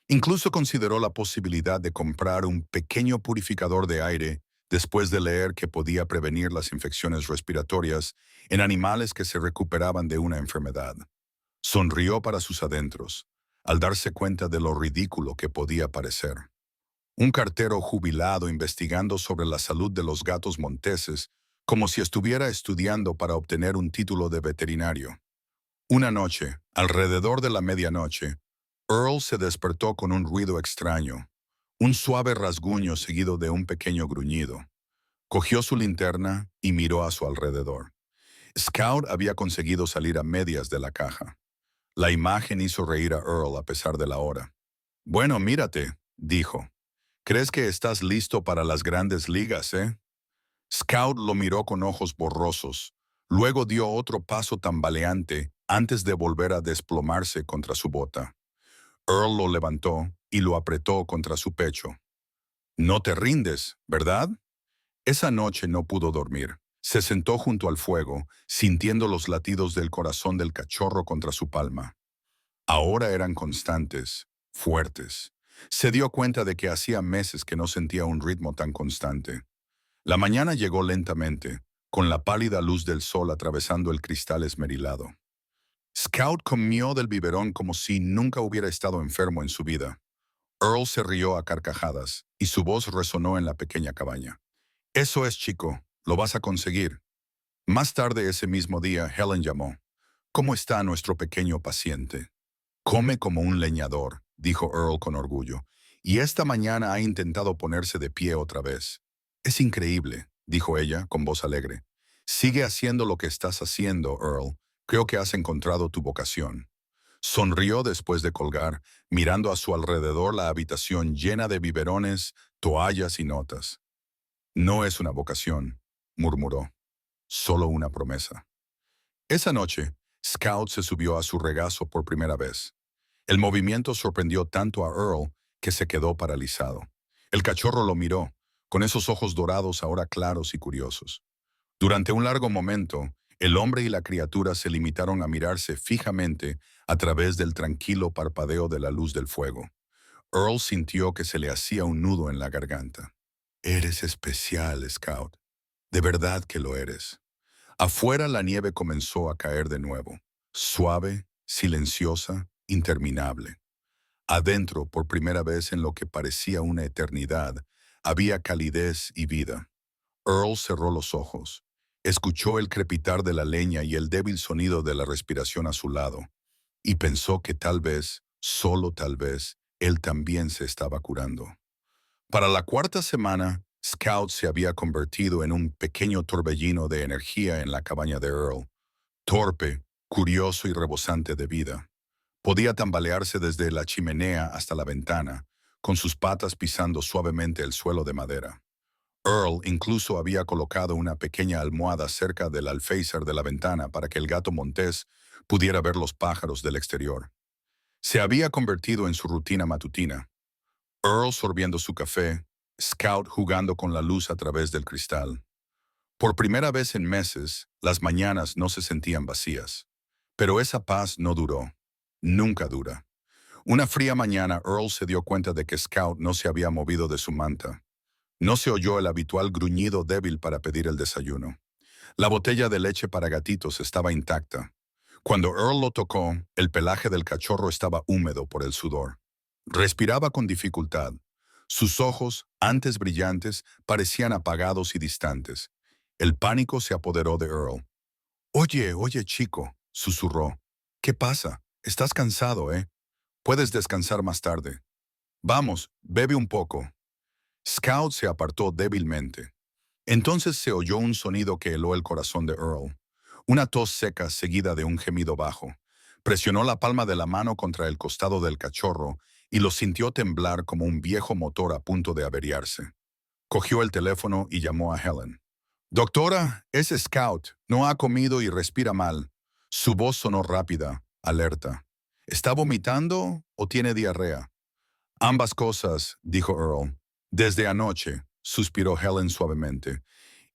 Incluso consideró la posibilidad de comprar un pequeño purificador de aire después de leer que podía prevenir las infecciones respiratorias en animales que se recuperaban de una enfermedad. Sonrió para sus adentros, al darse cuenta de lo ridículo que podía parecer. Un cartero jubilado investigando sobre la salud de los gatos monteses como si estuviera estudiando para obtener un título de veterinario. Una noche, alrededor de la medianoche, Earl se despertó con un ruido extraño, un suave rasguño seguido de un pequeño gruñido. Cogió su linterna y miró a su alrededor. Scout había conseguido salir a medias de la caja. La imagen hizo reír a Earl a pesar de la hora. «Bueno, mírate», dijo. «¿Crees que estás listo para las grandes ligas, eh?» Scout lo miró con ojos borrosos. Luego dio otro paso tambaleante antes de volver a desplomarse contra su bota. Earl lo levantó y lo apretó contra su pecho. «No te rindes, ¿verdad?» Esa noche no pudo dormir. Se sentó junto al fuego, sintiendo los latidos del corazón del cachorro contra su palma. Ahora eran constantes, fuertes. Se dio cuenta de que hacía meses que no sentía un ritmo tan constante. La mañana llegó lentamente, con la pálida luz del sol atravesando el cristal esmerilado. Scout comió del biberón como si nunca hubiera estado enfermo en su vida. Earl se rió a carcajadas, y su voz resonó en la pequeña cabaña. «Eso es, chico, lo vas a conseguir». Más tarde ese mismo día, Helen llamó. «¿Cómo está nuestro pequeño paciente?» «Come como un leñador», dijo Earl con orgullo, «y esta mañana ha intentado ponerse de pie otra vez». «Es increíble», dijo ella con voz alegre. «Sigue haciendo lo que estás haciendo, Earl. Creo que has encontrado tu vocación». Sonrió después de colgar, mirando a su alrededor la habitación llena de biberones, toallas y notas. «No es una vocación», murmuró, «solo una promesa». Esa noche, Scout se subió a su regazo por primera vez. El movimiento sorprendió tanto a Earl que se quedó paralizado. El cachorro lo miró, con esos ojos dorados ahora claros y curiosos. Durante un largo momento, el hombre y la criatura se limitaron a mirarse fijamente a través del tranquilo parpadeo de la luz del fuego. Earl sintió que se le hacía un nudo en la garganta. «Eres especial, Scout. De verdad que lo eres». Afuera la nieve comenzó a caer de nuevo, suave, silenciosa, interminable. Adentro, por primera vez en lo que parecía una eternidad, había calidez y vida. Earl cerró los ojos. Escuchó el crepitar de la leña y el débil sonido de la respiración a su lado, y pensó que tal vez, solo tal vez, él también se estaba curando. Para la cuarta semana, Scout se había convertido en un pequeño torbellino de energía en la cabaña de Earl. Torpe, curioso y rebosante de vida. Podía tambalearse desde la chimenea hasta la ventana, con sus patas pisando suavemente el suelo de madera. Earl incluso había colocado una pequeña almohada cerca del alféizar de la ventana para que el gato montés pudiera ver los pájaros del exterior. Se había convertido en su rutina matutina. Earl sorbiendo su café, Scout jugando con la luz a través del cristal. Por primera vez en meses, las mañanas no se sentían vacías. Pero esa paz no duró. Nunca dura. Una fría mañana, Earl se dio cuenta de que Scout no se había movido de su manta. No se oyó el habitual gruñido débil para pedir el desayuno. La botella de leche para gatitos estaba intacta. Cuando Earl lo tocó, el pelaje del cachorro estaba húmedo por el sudor. Respiraba con dificultad. Sus ojos, antes brillantes, parecían apagados y distantes. El pánico se apoderó de Earl. Oye, oye, chico, susurró. ¿Qué pasa? Estás cansado, ¿eh? Puedes descansar más tarde. Vamos, bebe un poco. Scout se apartó débilmente. Entonces se oyó un sonido que heló el corazón de Earl. Una tos seca seguida de un gemido bajo. Presionó la palma de la mano contra el costado del cachorro y lo sintió temblar como un viejo motor a punto de averiarse. Cogió el teléfono y llamó a Helen. Doctora, es Scout. No ha comido y respira mal. Su voz sonó rápida, alerta. ¿Está vomitando o tiene diarrea? Ambas cosas, dijo Earl. Desde anoche, suspiró Helen suavemente.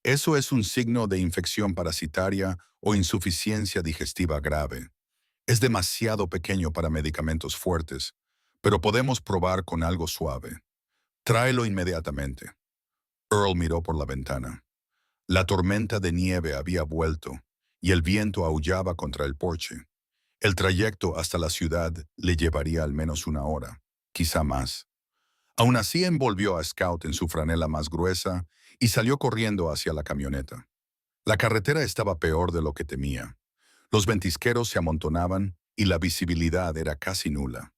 Eso es un signo de infección parasitaria o insuficiencia digestiva grave. Es demasiado pequeño para medicamentos fuertes, pero podemos probar con algo suave. Tráelo inmediatamente. Earl miró por la ventana. La tormenta de nieve había vuelto y el viento aullaba contra el porche. El trayecto hasta la ciudad le llevaría al menos una hora, quizá más. Aún así envolvió a Scout en su franela más gruesa y salió corriendo hacia la camioneta. La carretera estaba peor de lo que temía. Los ventisqueros se amontonaban y la visibilidad era casi nula.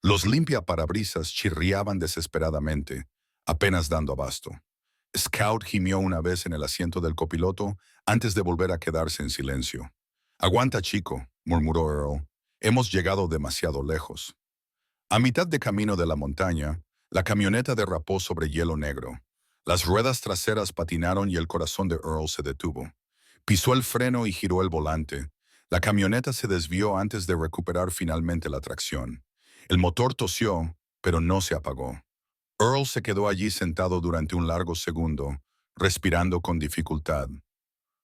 Los limpiaparabrisas chirriaban desesperadamente, apenas dando abasto. Scout gimió una vez en el asiento del copiloto antes de volver a quedarse en silencio. «Aguanta, chico», murmuró Earl. «Hemos llegado demasiado lejos». A mitad de camino de la montaña, la camioneta derrapó sobre hielo negro. Las ruedas traseras patinaron y el corazón de Earl se detuvo. Pisó el freno y giró el volante. La camioneta se desvió antes de recuperar finalmente la tracción. El motor tosió, pero no se apagó. Earl se quedó allí sentado durante un largo segundo, respirando con dificultad.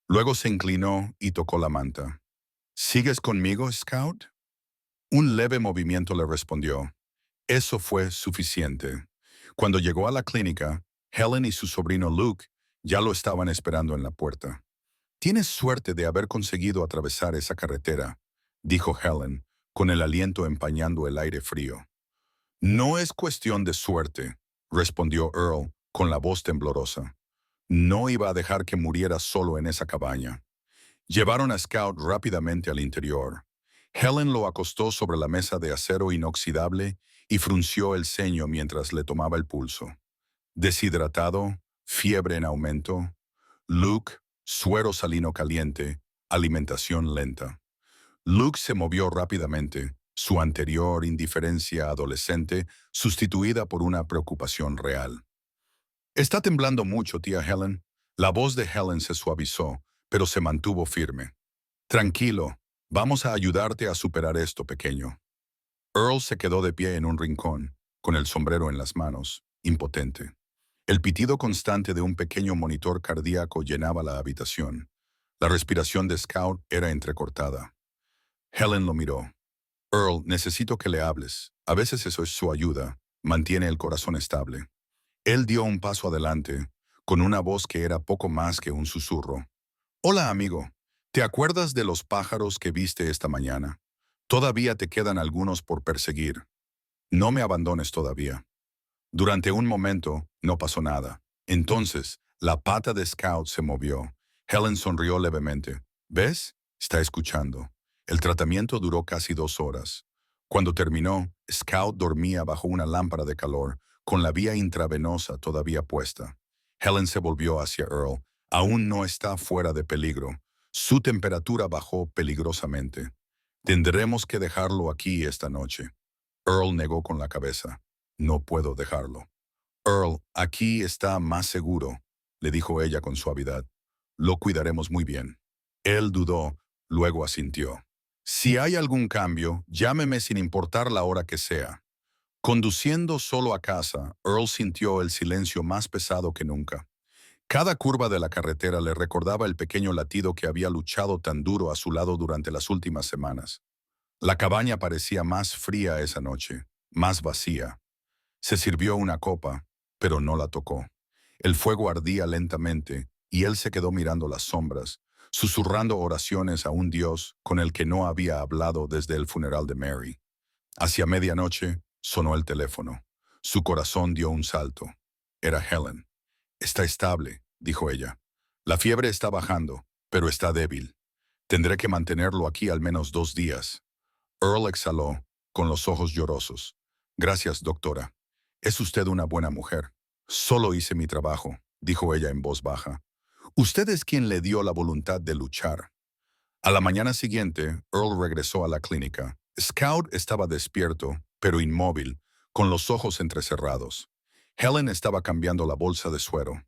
Luego se inclinó y tocó la manta. ¿Sigues conmigo, Scout? Un leve movimiento le respondió. Eso fue suficiente. Cuando llegó a la clínica, Helen y su sobrino Luke ya lo estaban esperando en la puerta. «Tienes suerte de haber conseguido atravesar esa carretera», dijo Helen, con el aliento empañando el aire frío. «No es cuestión de suerte», respondió Earl con la voz temblorosa. «No iba a dejar que muriera solo en esa cabaña». Llevaron a Scout rápidamente al interior. Helen lo acostó sobre la mesa de acero inoxidable y frunció el ceño mientras le tomaba el pulso. Deshidratado, fiebre en aumento. Luke, suero salino caliente, alimentación lenta. Luke se movió rápidamente, su anterior indiferencia adolescente sustituida por una preocupación real. «Está temblando mucho, tía Helen». La voz de Helen se suavizó, pero se mantuvo firme. «Tranquilo, vamos a ayudarte a superar esto, pequeño». Earl se quedó de pie en un rincón, con el sombrero en las manos, impotente. El pitido constante de un pequeño monitor cardíaco llenaba la habitación. La respiración de Scout era entrecortada. Helen lo miró. «Earl, necesito que le hables. A veces eso es su ayuda. Mantiene el corazón estable». Él dio un paso adelante, con una voz que era poco más que un susurro. «Hola, amigo. ¿Te acuerdas de los pájaros que viste esta mañana? Todavía te quedan algunos por perseguir. No me abandones todavía». Durante un momento, no pasó nada. Entonces, la pata de Scout se movió. Helen sonrió levemente. «¿Ves? Está escuchando». El tratamiento duró casi 2 horas. Cuando terminó, Scout dormía bajo una lámpara de calor, con la vía intravenosa todavía puesta. Helen se volvió hacia Earl. «Aún no está fuera de peligro. Su temperatura bajó peligrosamente. Tendremos que dejarlo aquí esta noche». Earl negó con la cabeza. «No puedo dejarlo». «Earl, aquí está más seguro», le dijo ella con suavidad. «Lo cuidaremos muy bien». Él dudó, luego asintió. «Si hay algún cambio, llámeme sin importar la hora que sea». Conduciendo solo a casa, Earl sintió el silencio más pesado que nunca. Cada curva de la carretera le recordaba el pequeño latido que había luchado tan duro a su lado durante las últimas semanas. La cabaña parecía más fría esa noche, más vacía. Se sirvió una copa, pero no la tocó. El fuego ardía lentamente y él se quedó mirando las sombras, susurrando oraciones a un Dios con el que no había hablado desde el funeral de Mary. Hacia medianoche sonó el teléfono. Su corazón dio un salto. Era Helen. «Está estable», dijo ella. «La fiebre está bajando, pero está débil». Tendré que mantenerlo aquí al menos 2 días. Earl exhaló, con los ojos llorosos. Gracias, doctora. Es usted una buena mujer. Solo hice mi trabajo, dijo ella en voz baja. Usted es quien le dio la voluntad de luchar. A la mañana siguiente, Earl regresó a la clínica. Scout estaba despierto, pero inmóvil, con los ojos entrecerrados. Helen estaba cambiando la bolsa de suero.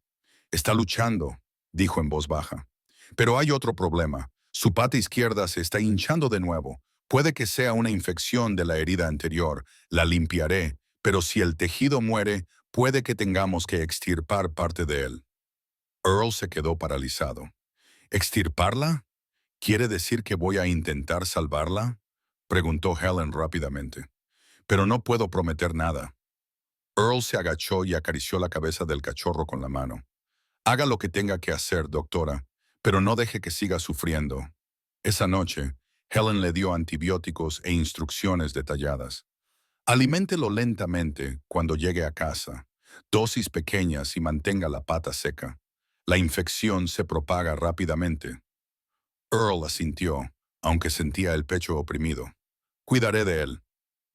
Está luchando, dijo en voz baja. Pero hay otro problema. Su pata izquierda se está hinchando de nuevo. Puede que sea una infección de la herida anterior. La limpiaré, pero si el tejido muere, puede que tengamos que extirpar parte de él. Earl se quedó paralizado. ¿Extirparla? ¿Quiere decir que voy a intentar salvarla? Preguntó Helen rápidamente. Pero no puedo prometer nada. Earl se agachó y acarició la cabeza del cachorro con la mano. Haga lo que tenga que hacer, doctora, pero no deje que siga sufriendo. Esa noche, Helen le dio antibióticos e instrucciones detalladas. Aliméntelo lentamente cuando llegue a casa, dosis pequeñas y mantenga la pata seca. La infección se propaga rápidamente. Earl asintió, aunque sentía el pecho oprimido. Cuidaré de él.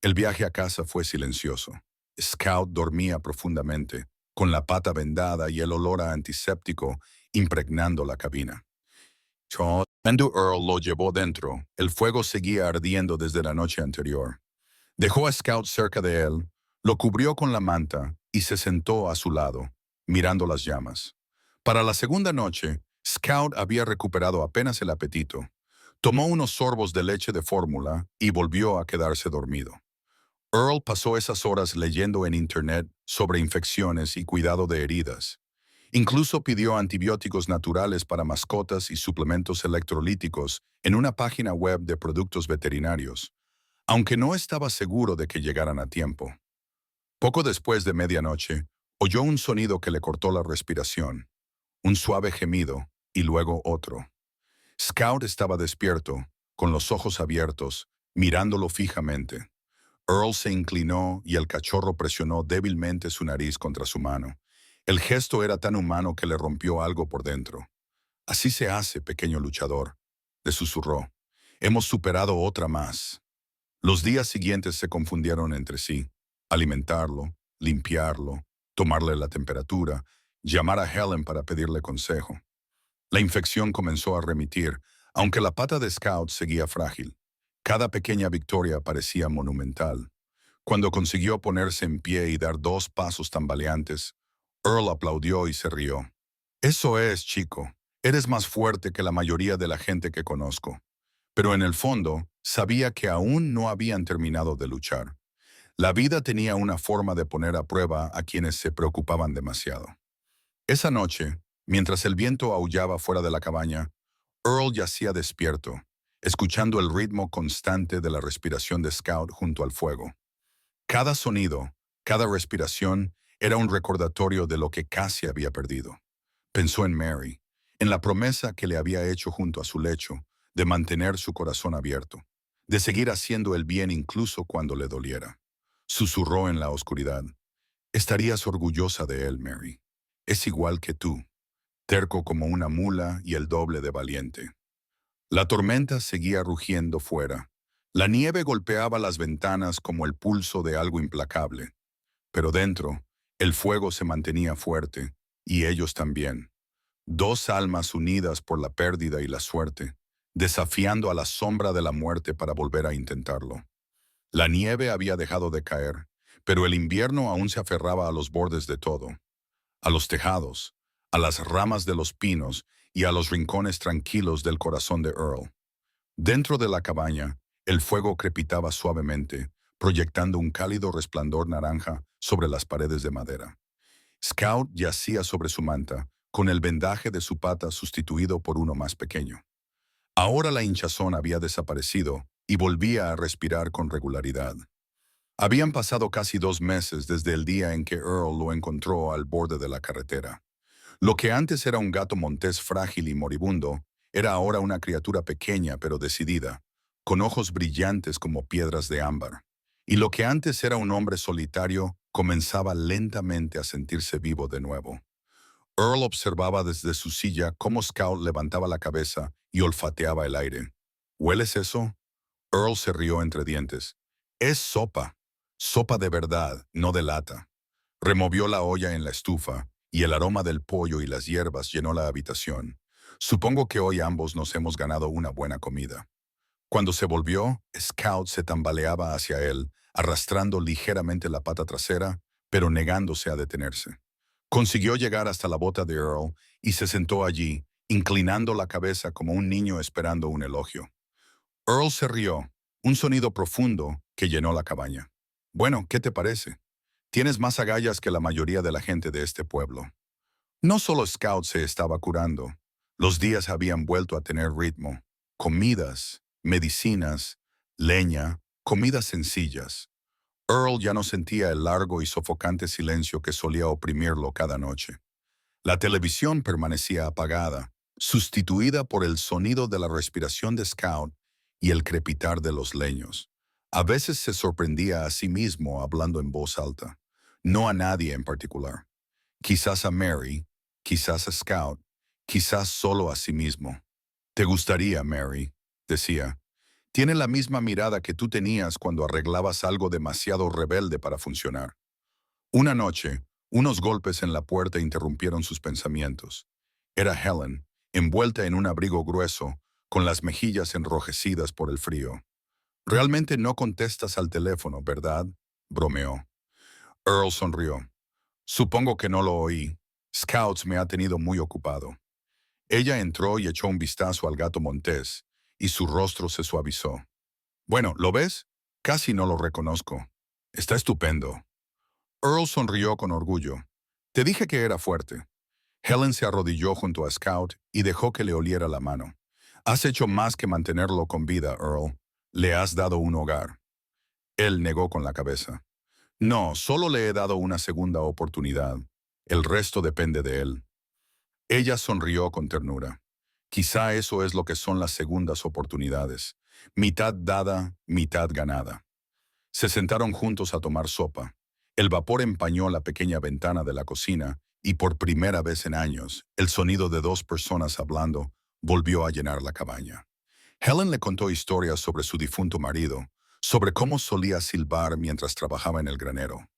El viaje a casa fue silencioso. Scout dormía profundamente, con la pata vendada y el olor a antiséptico impregnando la cabina. Cuando Earl lo llevó dentro, el fuego seguía ardiendo desde la noche anterior. Dejó a Scout cerca de él, lo cubrió con la manta y se sentó a su lado, mirando las llamas. Para la segunda noche, Scout había recuperado apenas el apetito. Tomó unos sorbos de leche de fórmula y volvió a quedarse dormido. Earl pasó esas horas leyendo en Internet sobre infecciones y cuidado de heridas. Incluso pidió antibióticos naturales para mascotas y suplementos electrolíticos en una página web de productos veterinarios, aunque no estaba seguro de que llegaran a tiempo. Poco después de medianoche, oyó un sonido que le cortó la respiración, un suave gemido y luego otro. Scout estaba despierto, con los ojos abiertos, mirándolo fijamente. Earl se inclinó y el cachorro presionó débilmente su nariz contra su mano. El gesto era tan humano que le rompió algo por dentro. Así se hace, pequeño luchador, le susurró. Hemos superado otra más. Los días siguientes se confundieron entre sí. Alimentarlo, limpiarlo, tomarle la temperatura, llamar a Helen para pedirle consejo. La infección comenzó a remitir, aunque la pata de Scout seguía frágil. Cada pequeña victoria parecía monumental. Cuando consiguió ponerse en pie y dar 2 pasos tambaleantes, Earl aplaudió y se rió. Eso es, chico. Eres más fuerte que la mayoría de la gente que conozco. Pero en el fondo, sabía que aún no habían terminado de luchar. La vida tenía una forma de poner a prueba a quienes se preocupaban demasiado. Esa noche, mientras el viento aullaba fuera de la cabaña, Earl yacía despierto, escuchando el ritmo constante de la respiración de Scout junto al fuego. Cada sonido, cada respiración, era un recordatorio de lo que casi había perdido. Pensó en Mary, en la promesa que le había hecho junto a su lecho, de mantener su corazón abierto, de seguir haciendo el bien incluso cuando le doliera. Susurró en la oscuridad. Estarías orgullosa de él, Mary. Es igual que tú, terco como una mula y el doble de valiente. La tormenta seguía rugiendo fuera. La nieve golpeaba las ventanas como el pulso de algo implacable. Pero dentro, el fuego se mantenía fuerte, y ellos también. 2 almas unidas por la pérdida y la suerte, desafiando a la sombra de la muerte para volver a intentarlo. La nieve había dejado de caer, pero el invierno aún se aferraba a los bordes de todo, a los tejados, a las ramas de los pinos y a los rincones tranquilos del corazón de Earl. Dentro de la cabaña, el fuego crepitaba suavemente, proyectando un cálido resplandor naranja sobre las paredes de madera. Scout yacía sobre su manta, con el vendaje de su pata sustituido por uno más pequeño. Ahora la hinchazón había desaparecido y volvía a respirar con regularidad. Habían pasado casi 2 meses desde el día en que Earl lo encontró al borde de la carretera. Lo que antes era un gato montés frágil y moribundo, era ahora una criatura pequeña pero decidida, con ojos brillantes como piedras de ámbar. Y lo que antes era un hombre solitario comenzaba lentamente a sentirse vivo de nuevo. Earl observaba desde su silla cómo Scout levantaba la cabeza y olfateaba el aire. ¿Hueles eso? Earl se rió entre dientes. Es sopa. Sopa de verdad, no de lata. Removió la olla en la estufa y el aroma del pollo y las hierbas llenó la habitación. Supongo que hoy ambos nos hemos ganado una buena comida. Cuando se volvió, Scout se tambaleaba hacia él, arrastrando ligeramente la pata trasera, pero negándose a detenerse. Consiguió llegar hasta la bota de Earl y se sentó allí, inclinando la cabeza como un niño esperando un elogio. Earl se rió, un sonido profundo que llenó la cabaña. Bueno, ¿qué te parece? Tienes más agallas que la mayoría de la gente de este pueblo. No solo Scout se estaba curando. Los días habían vuelto a tener ritmo. Comidas, medicinas, leña, comidas sencillas. Earl ya no sentía el largo y sofocante silencio que solía oprimirlo cada noche. La televisión permanecía apagada, sustituida por el sonido de la respiración de Scout y el crepitar de los leños. A veces se sorprendía a sí mismo hablando en voz alta, no a nadie en particular. Quizás a Mary, quizás a Scout, quizás solo a sí mismo. «Te gustaría, Mary», decía. «Tiene la misma mirada que tú tenías cuando arreglabas algo demasiado rebelde para funcionar». Una noche, unos golpes en la puerta interrumpieron sus pensamientos. Era Helen, envuelta en un abrigo grueso, con las mejillas enrojecidas por el frío. «Realmente no contestas al teléfono, ¿verdad?», bromeó. Earl sonrió. «Supongo que no lo oí. Scouts me ha tenido muy ocupado». Ella entró y echó un vistazo al gato montés, y su rostro se suavizó. «Bueno, ¿lo ves? Casi no lo reconozco. Está estupendo». Earl sonrió con orgullo. «Te dije que era fuerte». Helen se arrodilló junto a Scout y dejó que le oliera la mano. «Has hecho más que mantenerlo con vida, Earl. Le has dado un hogar». Él negó con la cabeza. «No, solo le he dado una segunda oportunidad. El resto depende de él». Ella sonrió con ternura. Quizá eso es lo que son las segundas oportunidades. Mitad dada, mitad ganada. Se sentaron juntos a tomar sopa. El vapor empañó la pequeña ventana de la cocina y por primera vez en años, el sonido de dos personas hablando volvió a llenar la cabaña. Helen le contó historias sobre su difunto marido, sobre cómo solía silbar mientras trabajaba en el granero.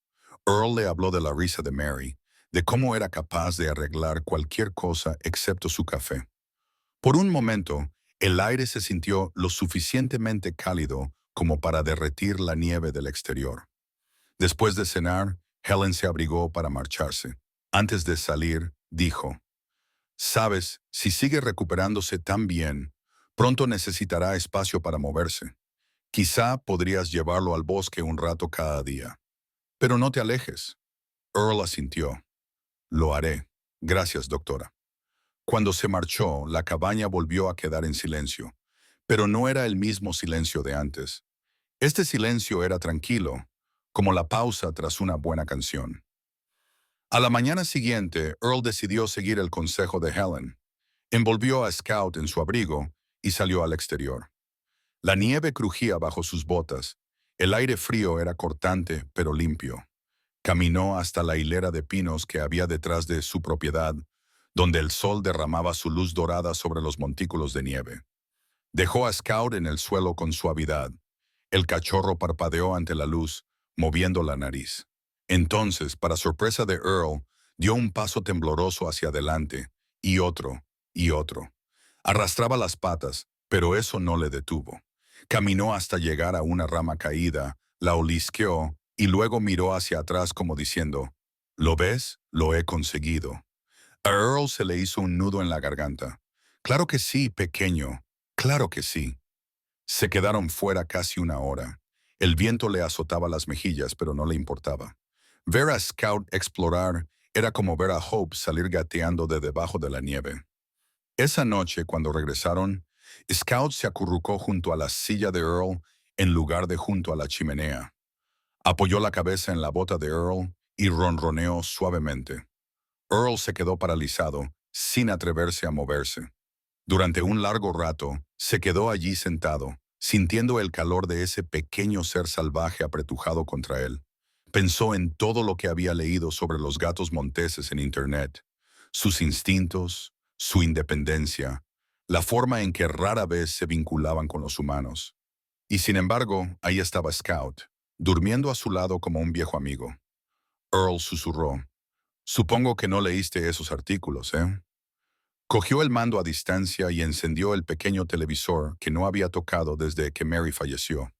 Earl le habló de la risa de Mary, de cómo era capaz de arreglar cualquier cosa excepto su café. Por un momento, el aire se sintió lo suficientemente cálido como para derretir la nieve del exterior. Después de cenar, Helen se abrigó para marcharse. Antes de salir, dijo, «Sabes, si sigue recuperándose tan bien, pronto necesitará espacio para moverse. Quizá podrías llevarlo al bosque un rato cada día. Pero no te alejes». Earl asintió. «Lo haré. Gracias, doctora». Cuando se marchó, la cabaña volvió a quedar en silencio, pero no era el mismo silencio de antes. Este silencio era tranquilo, como la pausa tras una buena canción. A la mañana siguiente, Earl decidió seguir el consejo de Helen. Envolvió a Scout en su abrigo y salió al exterior. La nieve crujía bajo sus botas. El aire frío era cortante, pero limpio. Caminó hasta la hilera de pinos que había detrás de su propiedad, donde el sol derramaba su luz dorada sobre los montículos de nieve. Dejó a Scout en el suelo con suavidad. El cachorro parpadeó ante la luz, moviendo la nariz. Entonces, para sorpresa de Earl, dio un paso tembloroso hacia adelante, y otro, y otro. Arrastraba las patas, pero eso no le detuvo. Caminó hasta llegar a una rama caída, la olisqueó, y luego miró hacia atrás como diciendo, «¿Lo ves? Lo he conseguido». A Earl se le hizo un nudo en la garganta. «Claro que sí, pequeño. Claro que sí». Se quedaron fuera casi una hora. El viento le azotaba las mejillas, pero no le importaba. Ver a Scout explorar era como ver a Hope salir gateando de debajo de la nieve. Esa noche, cuando regresaron, Scout se acurrucó junto a la silla de Earl en lugar de junto a la chimenea. Apoyó la cabeza en la bota de Earl y ronroneó suavemente. Earl se quedó paralizado, sin atreverse a moverse. Durante un largo rato, se quedó allí sentado, sintiendo el calor de ese pequeño ser salvaje apretujado contra él. Pensó en todo lo que había leído sobre los gatos monteses en Internet, sus instintos, su independencia, la forma en que rara vez se vinculaban con los humanos. Y sin embargo, ahí estaba Scout, durmiendo a su lado como un viejo amigo. Earl susurró. Supongo que no leíste esos artículos, ¿eh? Cogió el mando a distancia y encendió el pequeño televisor que no había tocado desde que Mary falleció.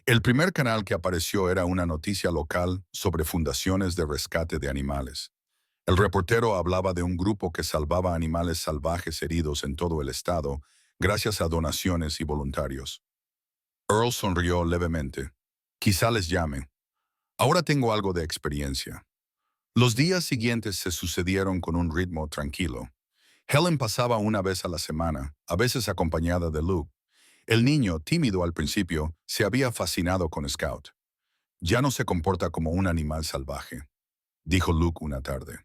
El primer canal que apareció era una noticia local sobre fundaciones de rescate de animales. El reportero hablaba de un grupo que salvaba animales salvajes heridos en todo el estado gracias a donaciones y voluntarios. Earl sonrió levemente. Quizá les llame. Ahora tengo algo de experiencia. Los días siguientes se sucedieron con un ritmo tranquilo. Helen pasaba una vez a la semana, a veces acompañada de Luke. El niño, tímido al principio, se había fascinado con Scout. Ya no se comporta como un animal salvaje, dijo Luke una tarde.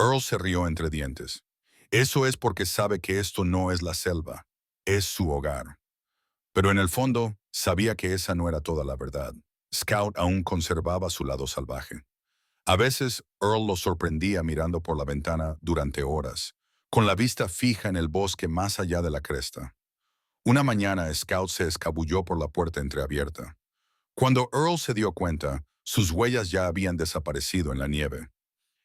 Earl se rió entre dientes. Eso es porque sabe que esto no es la selva, es su hogar. Pero en el fondo, sabía que esa no era toda la verdad. Scout aún conservaba su lado salvaje. A veces, Earl lo sorprendía mirando por la ventana durante horas, con la vista fija en el bosque más allá de la cresta. Una mañana, Scout se escabulló por la puerta entreabierta. Cuando Earl se dio cuenta, sus huellas ya habían desaparecido en la nieve.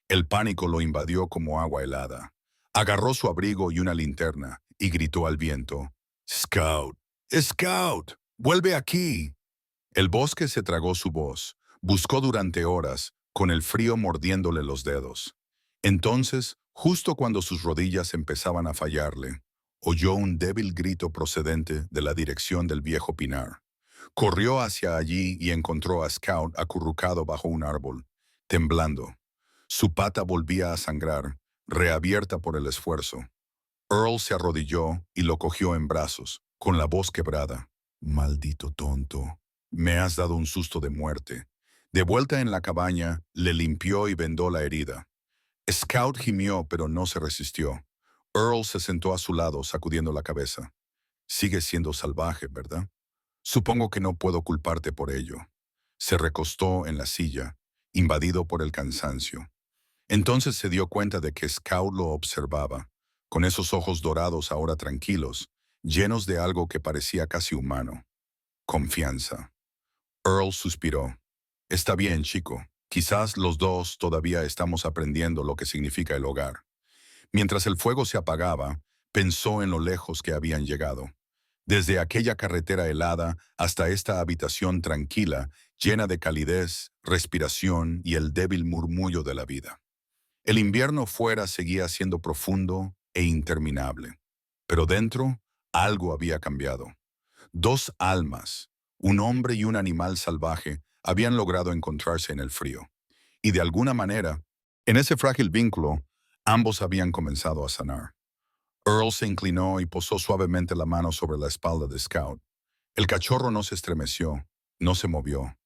El pánico lo invadió como agua helada. Agarró su abrigo y una linterna y gritó al viento: «Scout, Scout, vuelve aquí». El bosque se tragó su voz. Buscó durante horas, con el frío mordiéndole los dedos. Entonces, justo cuando sus rodillas empezaban a fallarle, oyó un débil grito procedente de la dirección del viejo pinar. Corrió hacia allí y encontró a Scout acurrucado bajo un árbol, temblando. Su pata volvía a sangrar, reabierta por el esfuerzo. Earl se arrodilló y lo cogió en brazos, con la voz quebrada. «Maldito tonto, me has dado un susto de muerte». De vuelta en la cabaña, le limpió y vendó la herida. Scout gimió, pero no se resistió. Earl se sentó a su lado, sacudiendo la cabeza. «Sigues siendo salvaje, ¿verdad? Supongo que no puedo culparte por ello». Se recostó en la silla, invadido por el cansancio. Entonces se dio cuenta de que Scout lo observaba, con esos ojos dorados ahora tranquilos, llenos de algo que parecía casi humano. Confianza. Earl suspiró. «Está bien, chico. Quizás los dos todavía estamos aprendiendo lo que significa el hogar». Mientras el fuego se apagaba, pensó en lo lejos que habían llegado. Desde aquella carretera helada hasta esta habitación tranquila, llena de calidez, respiración y el débil murmullo de la vida. El invierno fuera seguía siendo profundo e interminable, pero dentro algo había cambiado. Dos almas, un hombre y un animal salvaje, habían logrado encontrarse en el frío. Y de alguna manera, en ese frágil vínculo, ambos habían comenzado a sanar. Earl se inclinó y posó suavemente la mano sobre la espalda de Scout. El cachorro no se estremeció, no se movió.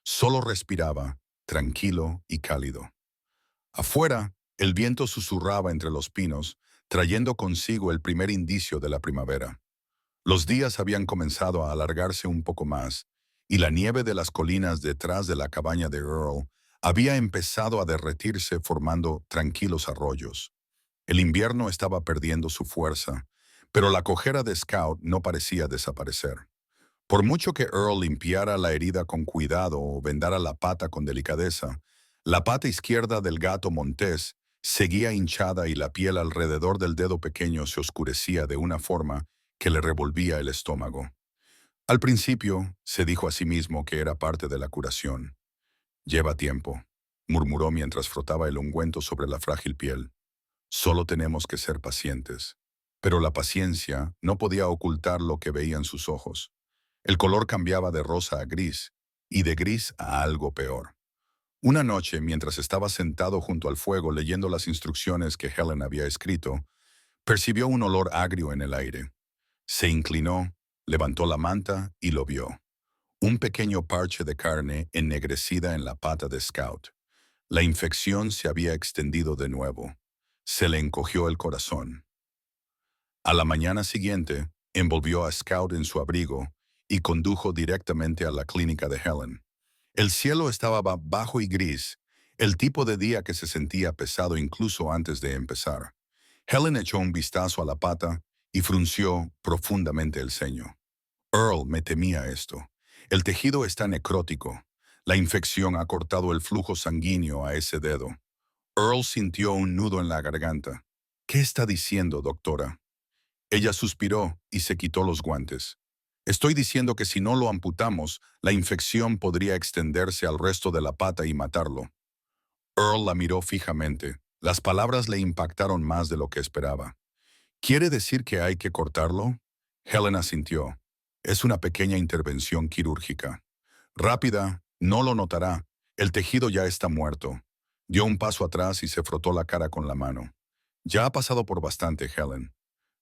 Solo respiraba, tranquilo y cálido. Afuera, el viento susurraba entre los pinos, trayendo consigo el primer indicio de la primavera. Los días habían comenzado a alargarse un poco más, y la nieve de las colinas detrás de la cabaña de Earl había empezado a derretirse formando tranquilos arroyos. El invierno estaba perdiendo su fuerza, pero la cojera de Scout no parecía desaparecer. Por mucho que Earl limpiara la herida con cuidado o vendara la pata con delicadeza, la pata izquierda del gato montés seguía hinchada y la piel alrededor del dedo pequeño se oscurecía de una forma que le revolvía el estómago. Al principio, se dijo a sí mismo que era parte de la curación. «Lleva tiempo», murmuró mientras frotaba el ungüento sobre la frágil piel. «Solo tenemos que ser pacientes». Pero la paciencia no podía ocultar lo que veían sus ojos. El color cambiaba de rosa a gris, y de gris a algo peor. Una noche, mientras estaba sentado junto al fuego leyendo las instrucciones que Helen había escrito, percibió un olor agrio en el aire. Se inclinó, levantó la manta y lo vio. Un pequeño parche de carne ennegrecida en la pata de Scout. La infección se había extendido de nuevo. Se le encogió el corazón. A la mañana siguiente, envolvió a Scout en su abrigo y condujo directamente a la clínica de Helen. El cielo estaba bajo y gris. El tipo de día que se sentía pesado incluso antes de empezar. Helen echó un vistazo a la pata y frunció profundamente el ceño. Earl, me temía esto. El tejido está necrótico. La infección ha cortado el flujo sanguíneo a ese dedo. Earl sintió un nudo en la garganta. ¿Qué está diciendo, doctora? Ella suspiró y se quitó los guantes. Estoy diciendo que si no lo amputamos, la infección podría extenderse al resto de la pata y matarlo. Earl la miró fijamente. Las palabras le impactaron más de lo que esperaba. ¿Quiere decir que hay que cortarlo? Helen asintió. Es una pequeña intervención quirúrgica. Rápida, no lo notará. El tejido ya está muerto. Dio un paso atrás y se frotó la cara con la mano. Ya ha pasado por bastante, Helen.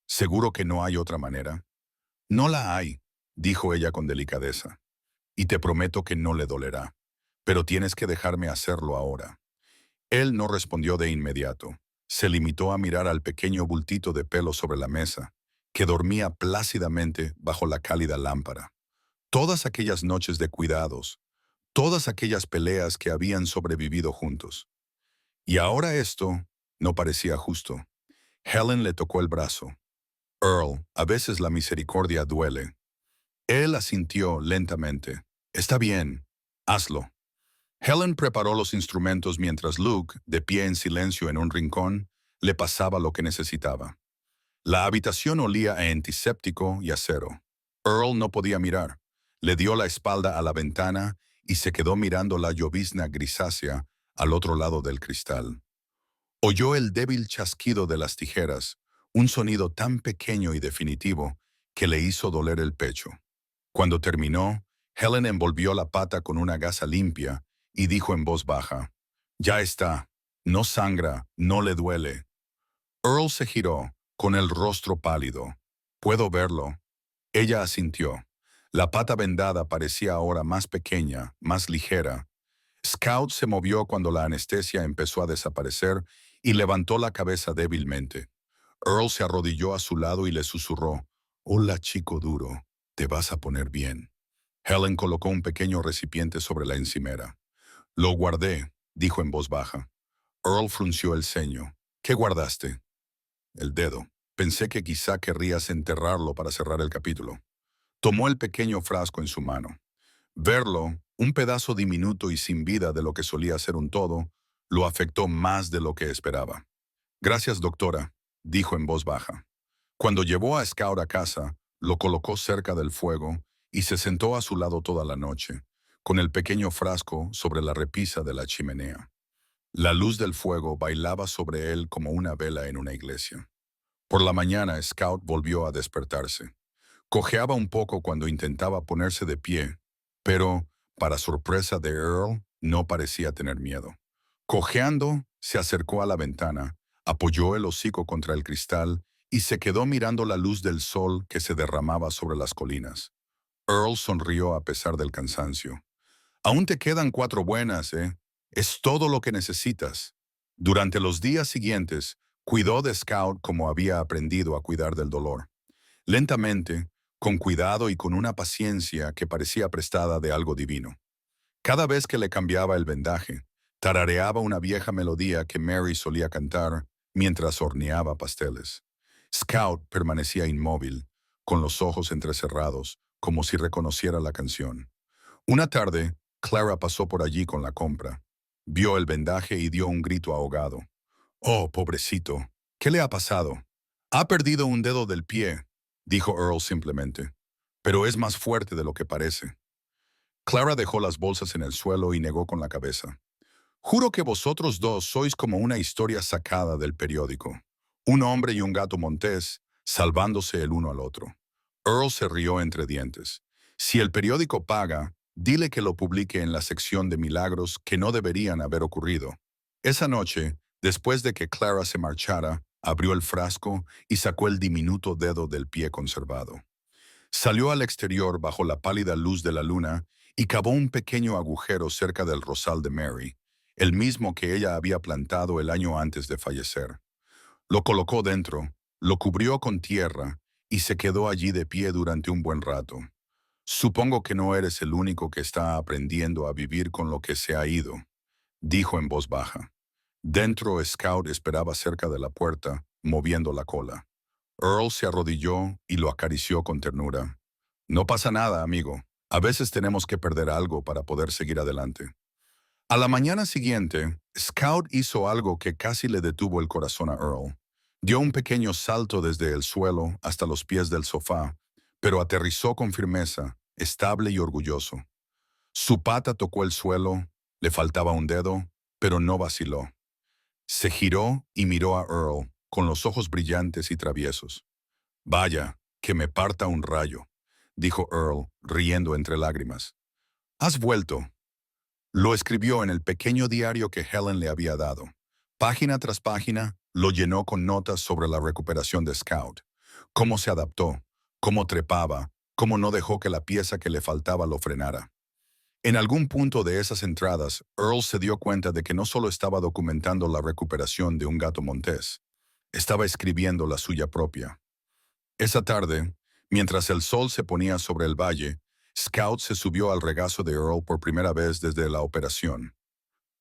¿Seguro que no hay otra manera? No la hay, dijo ella con delicadeza. Y te prometo que no le dolerá. Pero tienes que dejarme hacerlo ahora. Él no respondió de inmediato. Se limitó a mirar al pequeño bultito de pelo sobre la mesa, que dormía plácidamente bajo la cálida lámpara. Todas aquellas noches de cuidados, todas aquellas peleas que habían sobrevivido juntos. Y ahora esto no parecía justo. Helen le tocó el brazo. Earl, a veces la misericordia duele. Él asintió lentamente. Está bien, hazlo. Helen preparó los instrumentos mientras Luke, de pie en silencio en un rincón, le pasaba lo que necesitaba. La habitación olía a antiséptico y acero. Earl no podía mirar. Le dio la espalda a la ventana y se quedó mirando la llovizna grisácea al otro lado del cristal. Oyó el débil chasquido de las tijeras, un sonido tan pequeño y definitivo que le hizo doler el pecho. Cuando terminó, Helen envolvió la pata con una gasa limpia y dijo en voz baja, «Ya está, no sangra, no le duele». Earl se giró, con el rostro pálido. «Puedo verlo». Ella asintió. La pata vendada parecía ahora más pequeña, más ligera. Scout se movió cuando la anestesia empezó a desaparecer y levantó la cabeza débilmente. Earl se arrodilló a su lado y le susurró, «Hola, chico duro, te vas a poner bien». Helen colocó un pequeño recipiente sobre la encimera. «Lo guardé», dijo en voz baja. Earl frunció el ceño. «¿Qué guardaste?» «El dedo. Pensé que quizá querrías enterrarlo para cerrar el capítulo». Tomó el pequeño frasco en su mano. Verlo, un pedazo diminuto y sin vida de lo que solía ser un todo, lo afectó más de lo que esperaba. «Gracias, doctora», dijo en voz baja. Cuando llevó a Scout a casa, lo colocó cerca del fuego y se sentó a su lado toda la noche, con el pequeño frasco sobre la repisa de la chimenea. La luz del fuego bailaba sobre él como una vela en una iglesia. Por la mañana, Scout volvió a despertarse. Cojeaba un poco cuando intentaba ponerse de pie, pero, para sorpresa de Earl, no parecía tener miedo. Cojeando, se acercó a la ventana, apoyó el hocico contra el cristal y se quedó mirando la luz del sol que se derramaba sobre las colinas. Earl sonrió a pesar del cansancio. «Aún te quedan 4 buenas, ¿eh? Es todo lo que necesitas». Durante los días siguientes, cuidó de Scout como había aprendido a cuidar del dolor. Lentamente, con cuidado y con una paciencia que parecía prestada de algo divino. Cada vez que le cambiaba el vendaje, tarareaba una vieja melodía que Mary solía cantar mientras horneaba pasteles. Scout permanecía inmóvil, con los ojos entrecerrados, como si reconociera la canción. Una tarde, Clara pasó por allí con la compra. Vio el vendaje y dio un grito ahogado. «Oh, pobrecito, ¿qué le ha pasado?» «Ha perdido un dedo del pie», dijo Earl simplemente. «Pero es más fuerte de lo que parece». Clara dejó las bolsas en el suelo y negó con la cabeza. «Juro que vosotros dos sois como una historia sacada del periódico. Un hombre y un gato montés, salvándose el uno al otro». Earl se rió entre dientes. «Si el periódico paga, dile que lo publique en la sección de milagros que no deberían haber ocurrido». Esa noche, después de que Clara se marchara, abrió el frasco y sacó el diminuto dedo del pie conservado. Salió al exterior bajo la pálida luz de la luna y cavó un pequeño agujero cerca del rosal de Mary, el mismo que ella había plantado el año antes de fallecer. Lo colocó dentro, lo cubrió con tierra y se quedó allí de pie durante un buen rato. «Supongo que no eres el único que está aprendiendo a vivir con lo que se ha ido», dijo en voz baja. Dentro, Scout esperaba cerca de la puerta, moviendo la cola. Earl se arrodilló y lo acarició con ternura. No pasa nada, amigo. A veces tenemos que perder algo para poder seguir adelante. A la mañana siguiente, Scout hizo algo que casi le detuvo el corazón a Earl. Dio un pequeño salto desde el suelo hasta los pies del sofá, pero aterrizó con firmeza, estable y orgulloso. Su pata tocó el suelo, le faltaba un dedo, pero no vaciló. Se giró y miró a Earl, con los ojos brillantes y traviesos. Vaya, que me parta un rayo, dijo Earl, riendo entre lágrimas. Has vuelto. Lo escribió en el pequeño diario que Helen le había dado. Página tras página, lo llenó con notas sobre la recuperación de Scout, cómo se adaptó, cómo trepaba, cómo no dejó que la pieza que le faltaba lo frenara. En algún punto de esas entradas, Earl se dio cuenta de que no solo estaba documentando la recuperación de un gato montés, estaba escribiendo la suya propia. Esa tarde, mientras el sol se ponía sobre el valle, Scout se subió al regazo de Earl por primera vez desde la operación.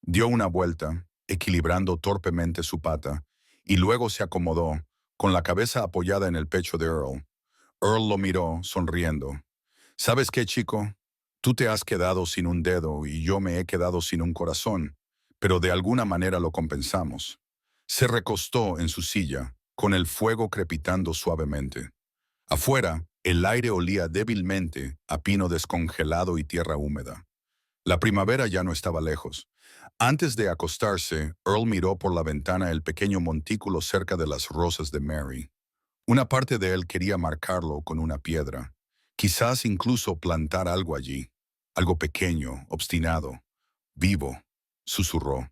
Dio una vuelta, equilibrando torpemente su pata, y luego se acomodó, con la cabeza apoyada en el pecho de Earl. Earl lo miró, sonriendo. ¿Sabes qué, chico? Tú te has quedado sin un dedo y yo me he quedado sin un corazón, pero de alguna manera lo compensamos. Se recostó en su silla, con el fuego crepitando suavemente. Afuera, el aire olía débilmente a pino descongelado y tierra húmeda. La primavera ya no estaba lejos. Antes de acostarse, Earl miró por la ventana el pequeño montículo cerca de las rosas de Mary. Una parte de él quería marcarlo con una piedra, quizás incluso plantar algo allí, algo pequeño, obstinado, vivo, susurró,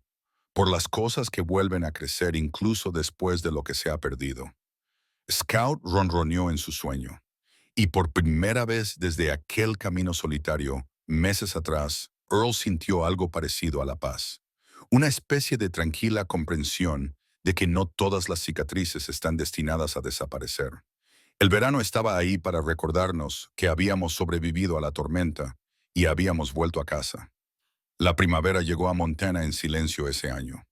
por las cosas que vuelven a crecer incluso después de lo que se ha perdido. Scout ronroneó en su sueño, y por primera vez desde aquel camino solitario, meses atrás, Earl sintió algo parecido a la paz, una especie de tranquila comprensión de que no todas las cicatrices están destinadas a desaparecer. El verano estaba ahí para recordarnos que habíamos sobrevivido a la tormenta y habíamos vuelto a casa. La primavera llegó a Montana en silencio ese año.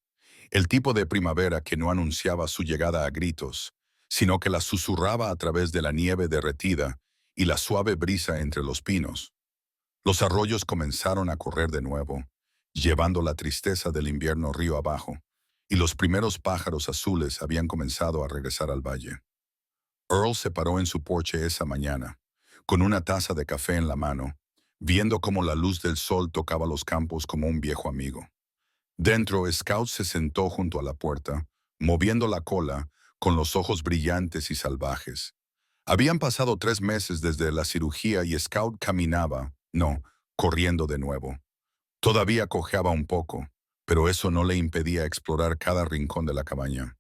El tipo de primavera que no anunciaba su llegada a gritos, sino que la susurraba a través de la nieve derretida y la suave brisa entre los pinos. Los arroyos comenzaron a correr de nuevo, llevando la tristeza del invierno río abajo, y los primeros pájaros azules habían comenzado a regresar al valle. Earl se paró en su porche esa mañana, con una taza de café en la mano, viendo cómo la luz del sol tocaba los campos como un viejo amigo. Dentro, Scout se sentó junto a la puerta, moviendo la cola, con los ojos brillantes y salvajes. Habían pasado 3 meses desde la cirugía y Scout caminaba, no, corriendo de nuevo. Todavía cojeaba un poco, pero eso no le impedía explorar cada rincón de la cabaña.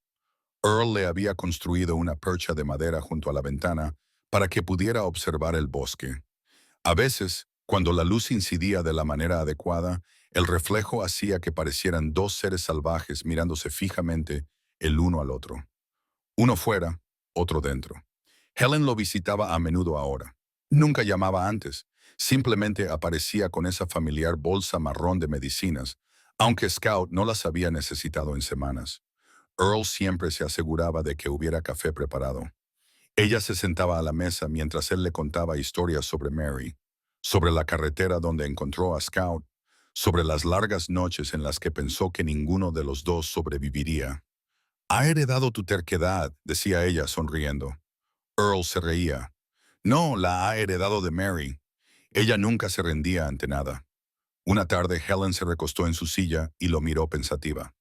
Earl le había construido una percha de madera junto a la ventana para que pudiera observar el bosque. A veces, cuando la luz incidía de la manera adecuada, el reflejo hacía que parecieran dos seres salvajes mirándose fijamente el uno al otro. Uno fuera, otro dentro. Helen lo visitaba a menudo ahora. Nunca llamaba antes, simplemente aparecía con esa familiar bolsa marrón de medicinas, aunque Scout no las había necesitado en semanas. Earl siempre se aseguraba de que hubiera café preparado. Ella se sentaba a la mesa mientras él le contaba historias sobre Mary, sobre la carretera donde encontró a Scout, sobre las largas noches en las que pensó que ninguno de los dos sobreviviría. «Ha heredado tu terquedad», decía ella sonriendo. Earl se reía. «No, la ha heredado de Mary». Ella nunca se rendía ante nada. Una tarde Helen se recostó en su silla y lo miró pensativa.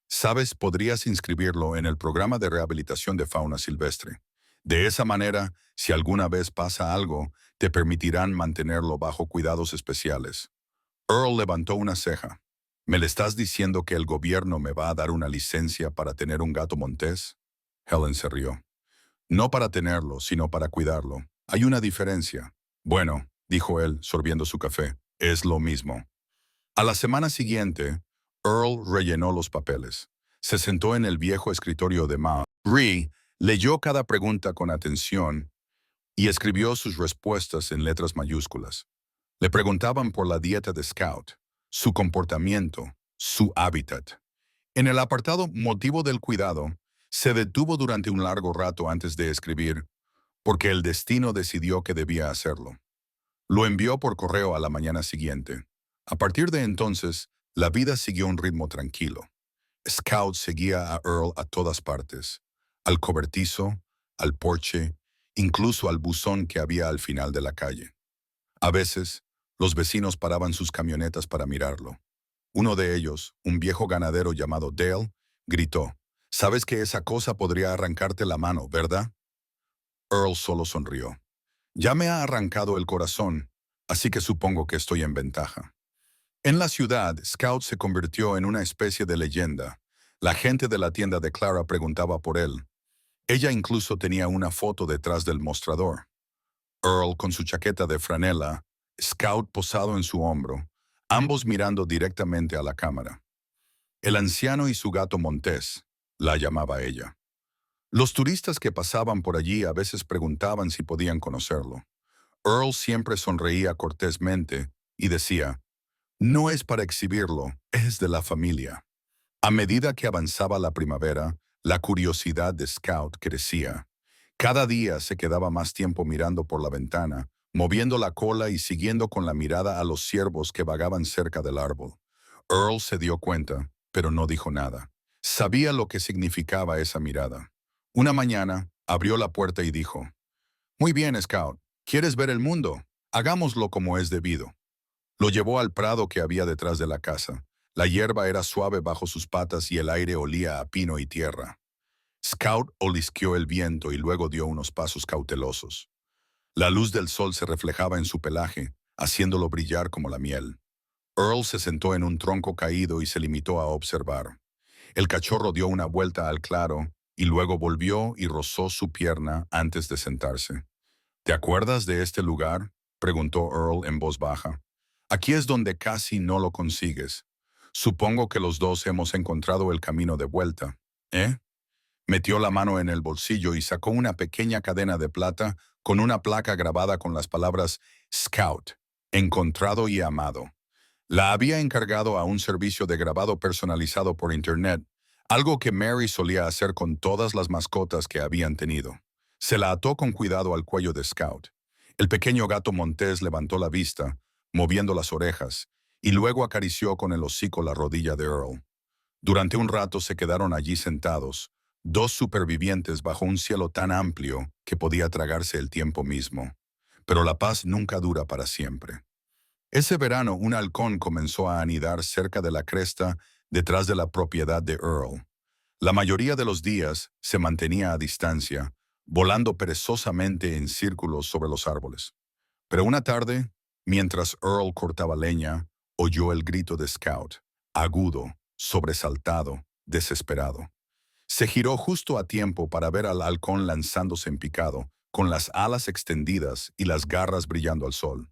«Sabes, podrías inscribirlo en el programa de rehabilitación de fauna silvestre. De esa manera, si alguna vez pasa algo, te permitirán mantenerlo bajo cuidados especiales». Earl levantó una ceja. «¿Me le estás diciendo que el gobierno me va a dar una licencia para tener un gato montés?» Helen se rió. «No para tenerlo, sino para cuidarlo. Hay una diferencia». «Bueno», dijo él, sorbiendo su café, «es lo mismo». A la semana siguiente, Earl rellenó los papeles. Se sentó en el viejo escritorio de Ma. Leyó cada pregunta con atención y escribió sus respuestas en letras mayúsculas. Le preguntaban por la dieta de Scout, su comportamiento, su hábitat. En el apartado Motivo del cuidado, se detuvo durante un largo rato antes de escribir, porque el destino decidió que debía hacerlo. Lo envió por correo a la mañana siguiente. A partir de entonces, la vida siguió un ritmo tranquilo. Scout seguía a Earl a todas partes, al cobertizo, al porche, incluso al buzón que había al final de la calle. A veces, los vecinos paraban sus camionetas para mirarlo. Uno de ellos, un viejo ganadero llamado Dale, gritó, «¿Sabes que esa cosa podría arrancarte la mano, verdad?» Earl solo sonrió. «Ya me ha arrancado el corazón, así que supongo que estoy en ventaja». En la ciudad, Scout se convirtió en una especie de leyenda. La gente de la tienda de Clara preguntaba por él. Ella incluso tenía una foto detrás del mostrador. Earl con su chaqueta de franela, Scout posado en su hombro, ambos mirando directamente a la cámara. El anciano y su gato Montés, la llamaba ella. Los turistas que pasaban por allí a veces preguntaban si podían conocerlo. Earl siempre sonreía cortésmente y decía, «No es para exhibirlo, es de la familia». A medida que avanzaba la primavera, la curiosidad de Scout crecía. Cada día se quedaba más tiempo mirando por la ventana, moviendo la cola y siguiendo con la mirada a los ciervos que vagaban cerca del árbol. Earl se dio cuenta, pero no dijo nada. Sabía lo que significaba esa mirada. Una mañana, abrió la puerta y dijo, «Muy bien, Scout. ¿Quieres ver el mundo? Hagámoslo como es debido». Lo llevó al prado que había detrás de la casa. La hierba era suave bajo sus patas y el aire olía a pino y tierra. Scout olisqueó el viento y luego dio unos pasos cautelosos. La luz del sol se reflejaba en su pelaje, haciéndolo brillar como la miel. Earl se sentó en un tronco caído y se limitó a observar. El cachorro dio una vuelta al claro y luego volvió y rozó su pierna antes de sentarse. «¿Te acuerdas de este lugar?», preguntó Earl en voz baja. «Aquí es donde casi no lo consigues. Supongo que los dos hemos encontrado el camino de vuelta, ¿eh?». Metió la mano en el bolsillo y sacó una pequeña cadena de plata con una placa grabada con las palabras Scout, encontrado y amado. La había encargado a un servicio de grabado personalizado por Internet, algo que Mary solía hacer con todas las mascotas que habían tenido. Se la ató con cuidado al cuello de Scout. El pequeño gato Montés levantó la vista, moviendo las orejas, y luego acarició con el hocico la rodilla de Earl. Durante un rato se quedaron allí sentados, dos supervivientes bajo un cielo tan amplio que podía tragarse el tiempo mismo. Pero la paz nunca dura para siempre. Ese verano un halcón comenzó a anidar cerca de la cresta detrás de la propiedad de Earl. La mayoría de los días se mantenía a distancia, volando perezosamente en círculos sobre los árboles. Pero una tarde, mientras Earl cortaba leña, oyó el grito de Scout, agudo, sobresaltado, desesperado. Se giró justo a tiempo para ver al halcón lanzándose en picado, con las alas extendidas y las garras brillando al sol.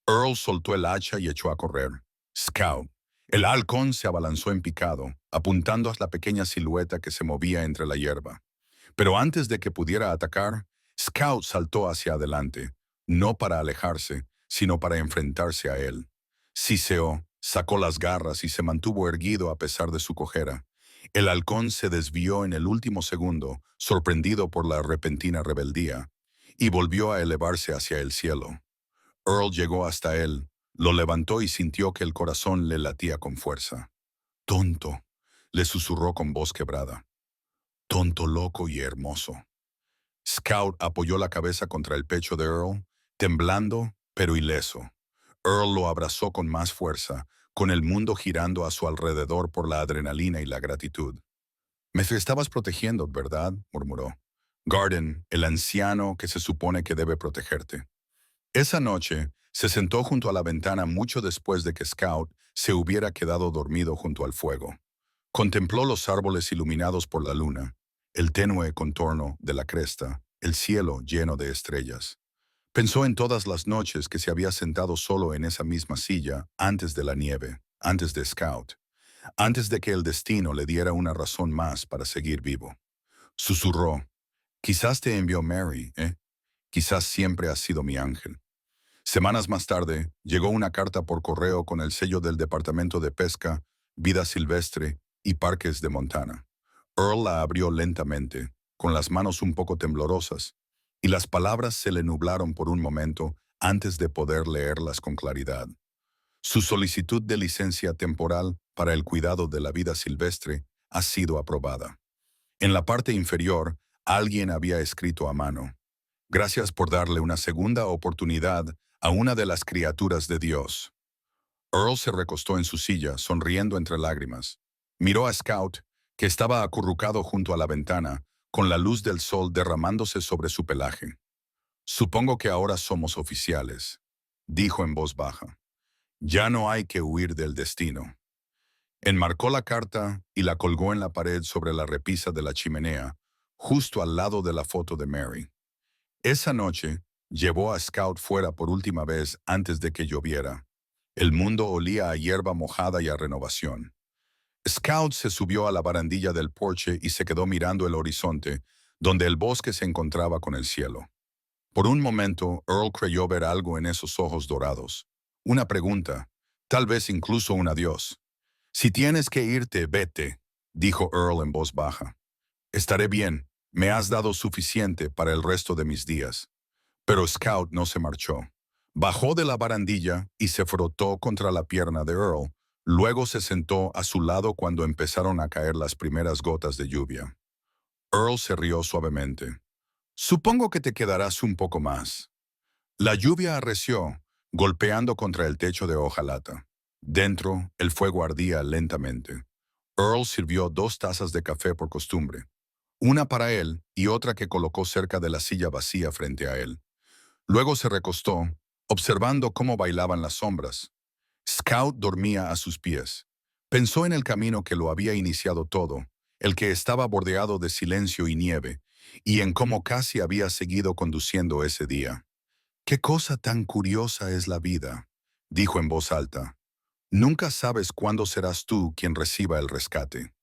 Earl soltó el hacha y echó a correr. Scout. El halcón se abalanzó en picado, apuntando a la pequeña silueta que se movía entre la hierba. Pero antes de que pudiera atacar, Scout saltó hacia adelante, no para alejarse, sino para enfrentarse a él. Siseó, sacó las garras y se mantuvo erguido a pesar de su cojera. El halcón se desvió en el último segundo, sorprendido por la repentina rebeldía, y volvió a elevarse hacia el cielo. Earl llegó hasta él, lo levantó y sintió que el corazón le latía con fuerza. «Tonto», le susurró con voz quebrada. «Tonto, loco y hermoso». Scout apoyó la cabeza contra el pecho de Earl, temblando, pero ileso. Earl lo abrazó con más fuerza, con el mundo girando a su alrededor por la adrenalina y la gratitud. «Me estabas protegiendo, ¿verdad?», murmuró. «Garden, el anciano que se supone que debe protegerte». Esa noche, se sentó junto a la ventana mucho después de que Scout se hubiera quedado dormido junto al fuego. Contempló los árboles iluminados por la luna, el tenue contorno de la cresta, el cielo lleno de estrellas. Pensó en todas las noches que se había sentado solo en esa misma silla antes de la nieve, antes de Scout, antes de que el destino le diera una razón más para seguir vivo. Susurró, «Quizás te envió Mary, ¿eh? Quizás siempre has sido mi ángel». Semanas más tarde, llegó una carta por correo con el sello del Departamento de Pesca, vida silvestre y parques de Montana. Earl la abrió lentamente, con las manos un poco temblorosas, y las palabras se le nublaron por un momento antes de poder leerlas con claridad. Su solicitud de licencia temporal para el cuidado de la vida silvestre ha sido aprobada. En la parte inferior, alguien había escrito a mano: "Gracias por darle una segunda oportunidad a una de las criaturas de Dios". Earl se recostó en su silla, sonriendo entre lágrimas. Miró a Scout, que estaba acurrucado junto a la ventana, con la luz del sol derramándose sobre su pelaje. «Supongo que ahora somos oficiales», dijo en voz baja. «Ya no hay que huir del destino». Enmarcó la carta y la colgó en la pared sobre la repisa de la chimenea, justo al lado de la foto de Mary. Esa noche, llevó a Scout fuera por última vez antes de que lloviera. El mundo olía a hierba mojada y a renovación. Scout se subió a la barandilla del porche y se quedó mirando el horizonte, donde el bosque se encontraba con el cielo. Por un momento, Earl creyó ver algo en esos ojos dorados. Una pregunta, tal vez incluso un adiós. «Si tienes que irte, vete», dijo Earl en voz baja. «Estaré bien, me has dado suficiente para el resto de mis días». Pero Scout no se marchó. Bajó de la barandilla y se frotó contra la pierna de Earl. Luego se sentó a su lado cuando empezaron a caer las primeras gotas de lluvia. Earl se rió suavemente. «Supongo que te quedarás un poco más». La lluvia arreció, golpeando contra el techo de hojalata. Dentro, el fuego ardía lentamente. Earl sirvió 2 tazas de café por costumbre, una para él y otra que colocó cerca de la silla vacía frente a él. Luego se recostó, observando cómo bailaban las sombras. Scout dormía a sus pies. Pensó en el camino que lo había iniciado todo, el que estaba bordeado de silencio y nieve, y en cómo casi había seguido conduciendo ese día. «Qué cosa tan curiosa es la vida», dijo en voz alta. «Nunca sabes cuándo serás tú quien reciba el rescate».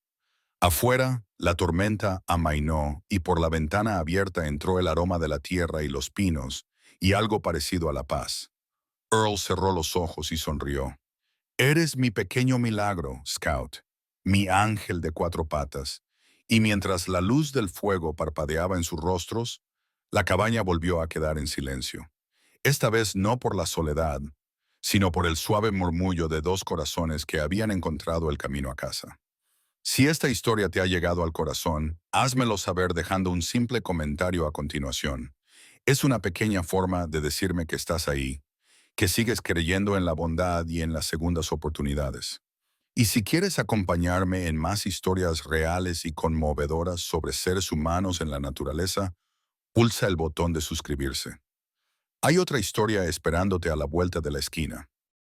Afuera, la tormenta amainó y por la ventana abierta entró el aroma de la tierra y los pinos, y algo parecido a la paz. Earl cerró los ojos y sonrió. «Eres mi pequeño milagro, Scout, mi ángel de 4 patas». Y mientras la luz del fuego parpadeaba en sus rostros, la cabaña volvió a quedar en silencio. Esta vez no por la soledad, sino por el suave murmullo de 2 corazones que habían encontrado el camino a casa. Si esta historia te ha llegado al corazón, házmelo saber dejando un simple comentario a continuación. Es una pequeña forma de decirme que estás ahí, que sigues creyendo en la bondad y en las segundas oportunidades. Y si quieres acompañarme en más historias reales y conmovedoras sobre seres humanos en la naturaleza, pulsa el botón de suscribirse. Hay otra historia esperándote a la vuelta de la esquina.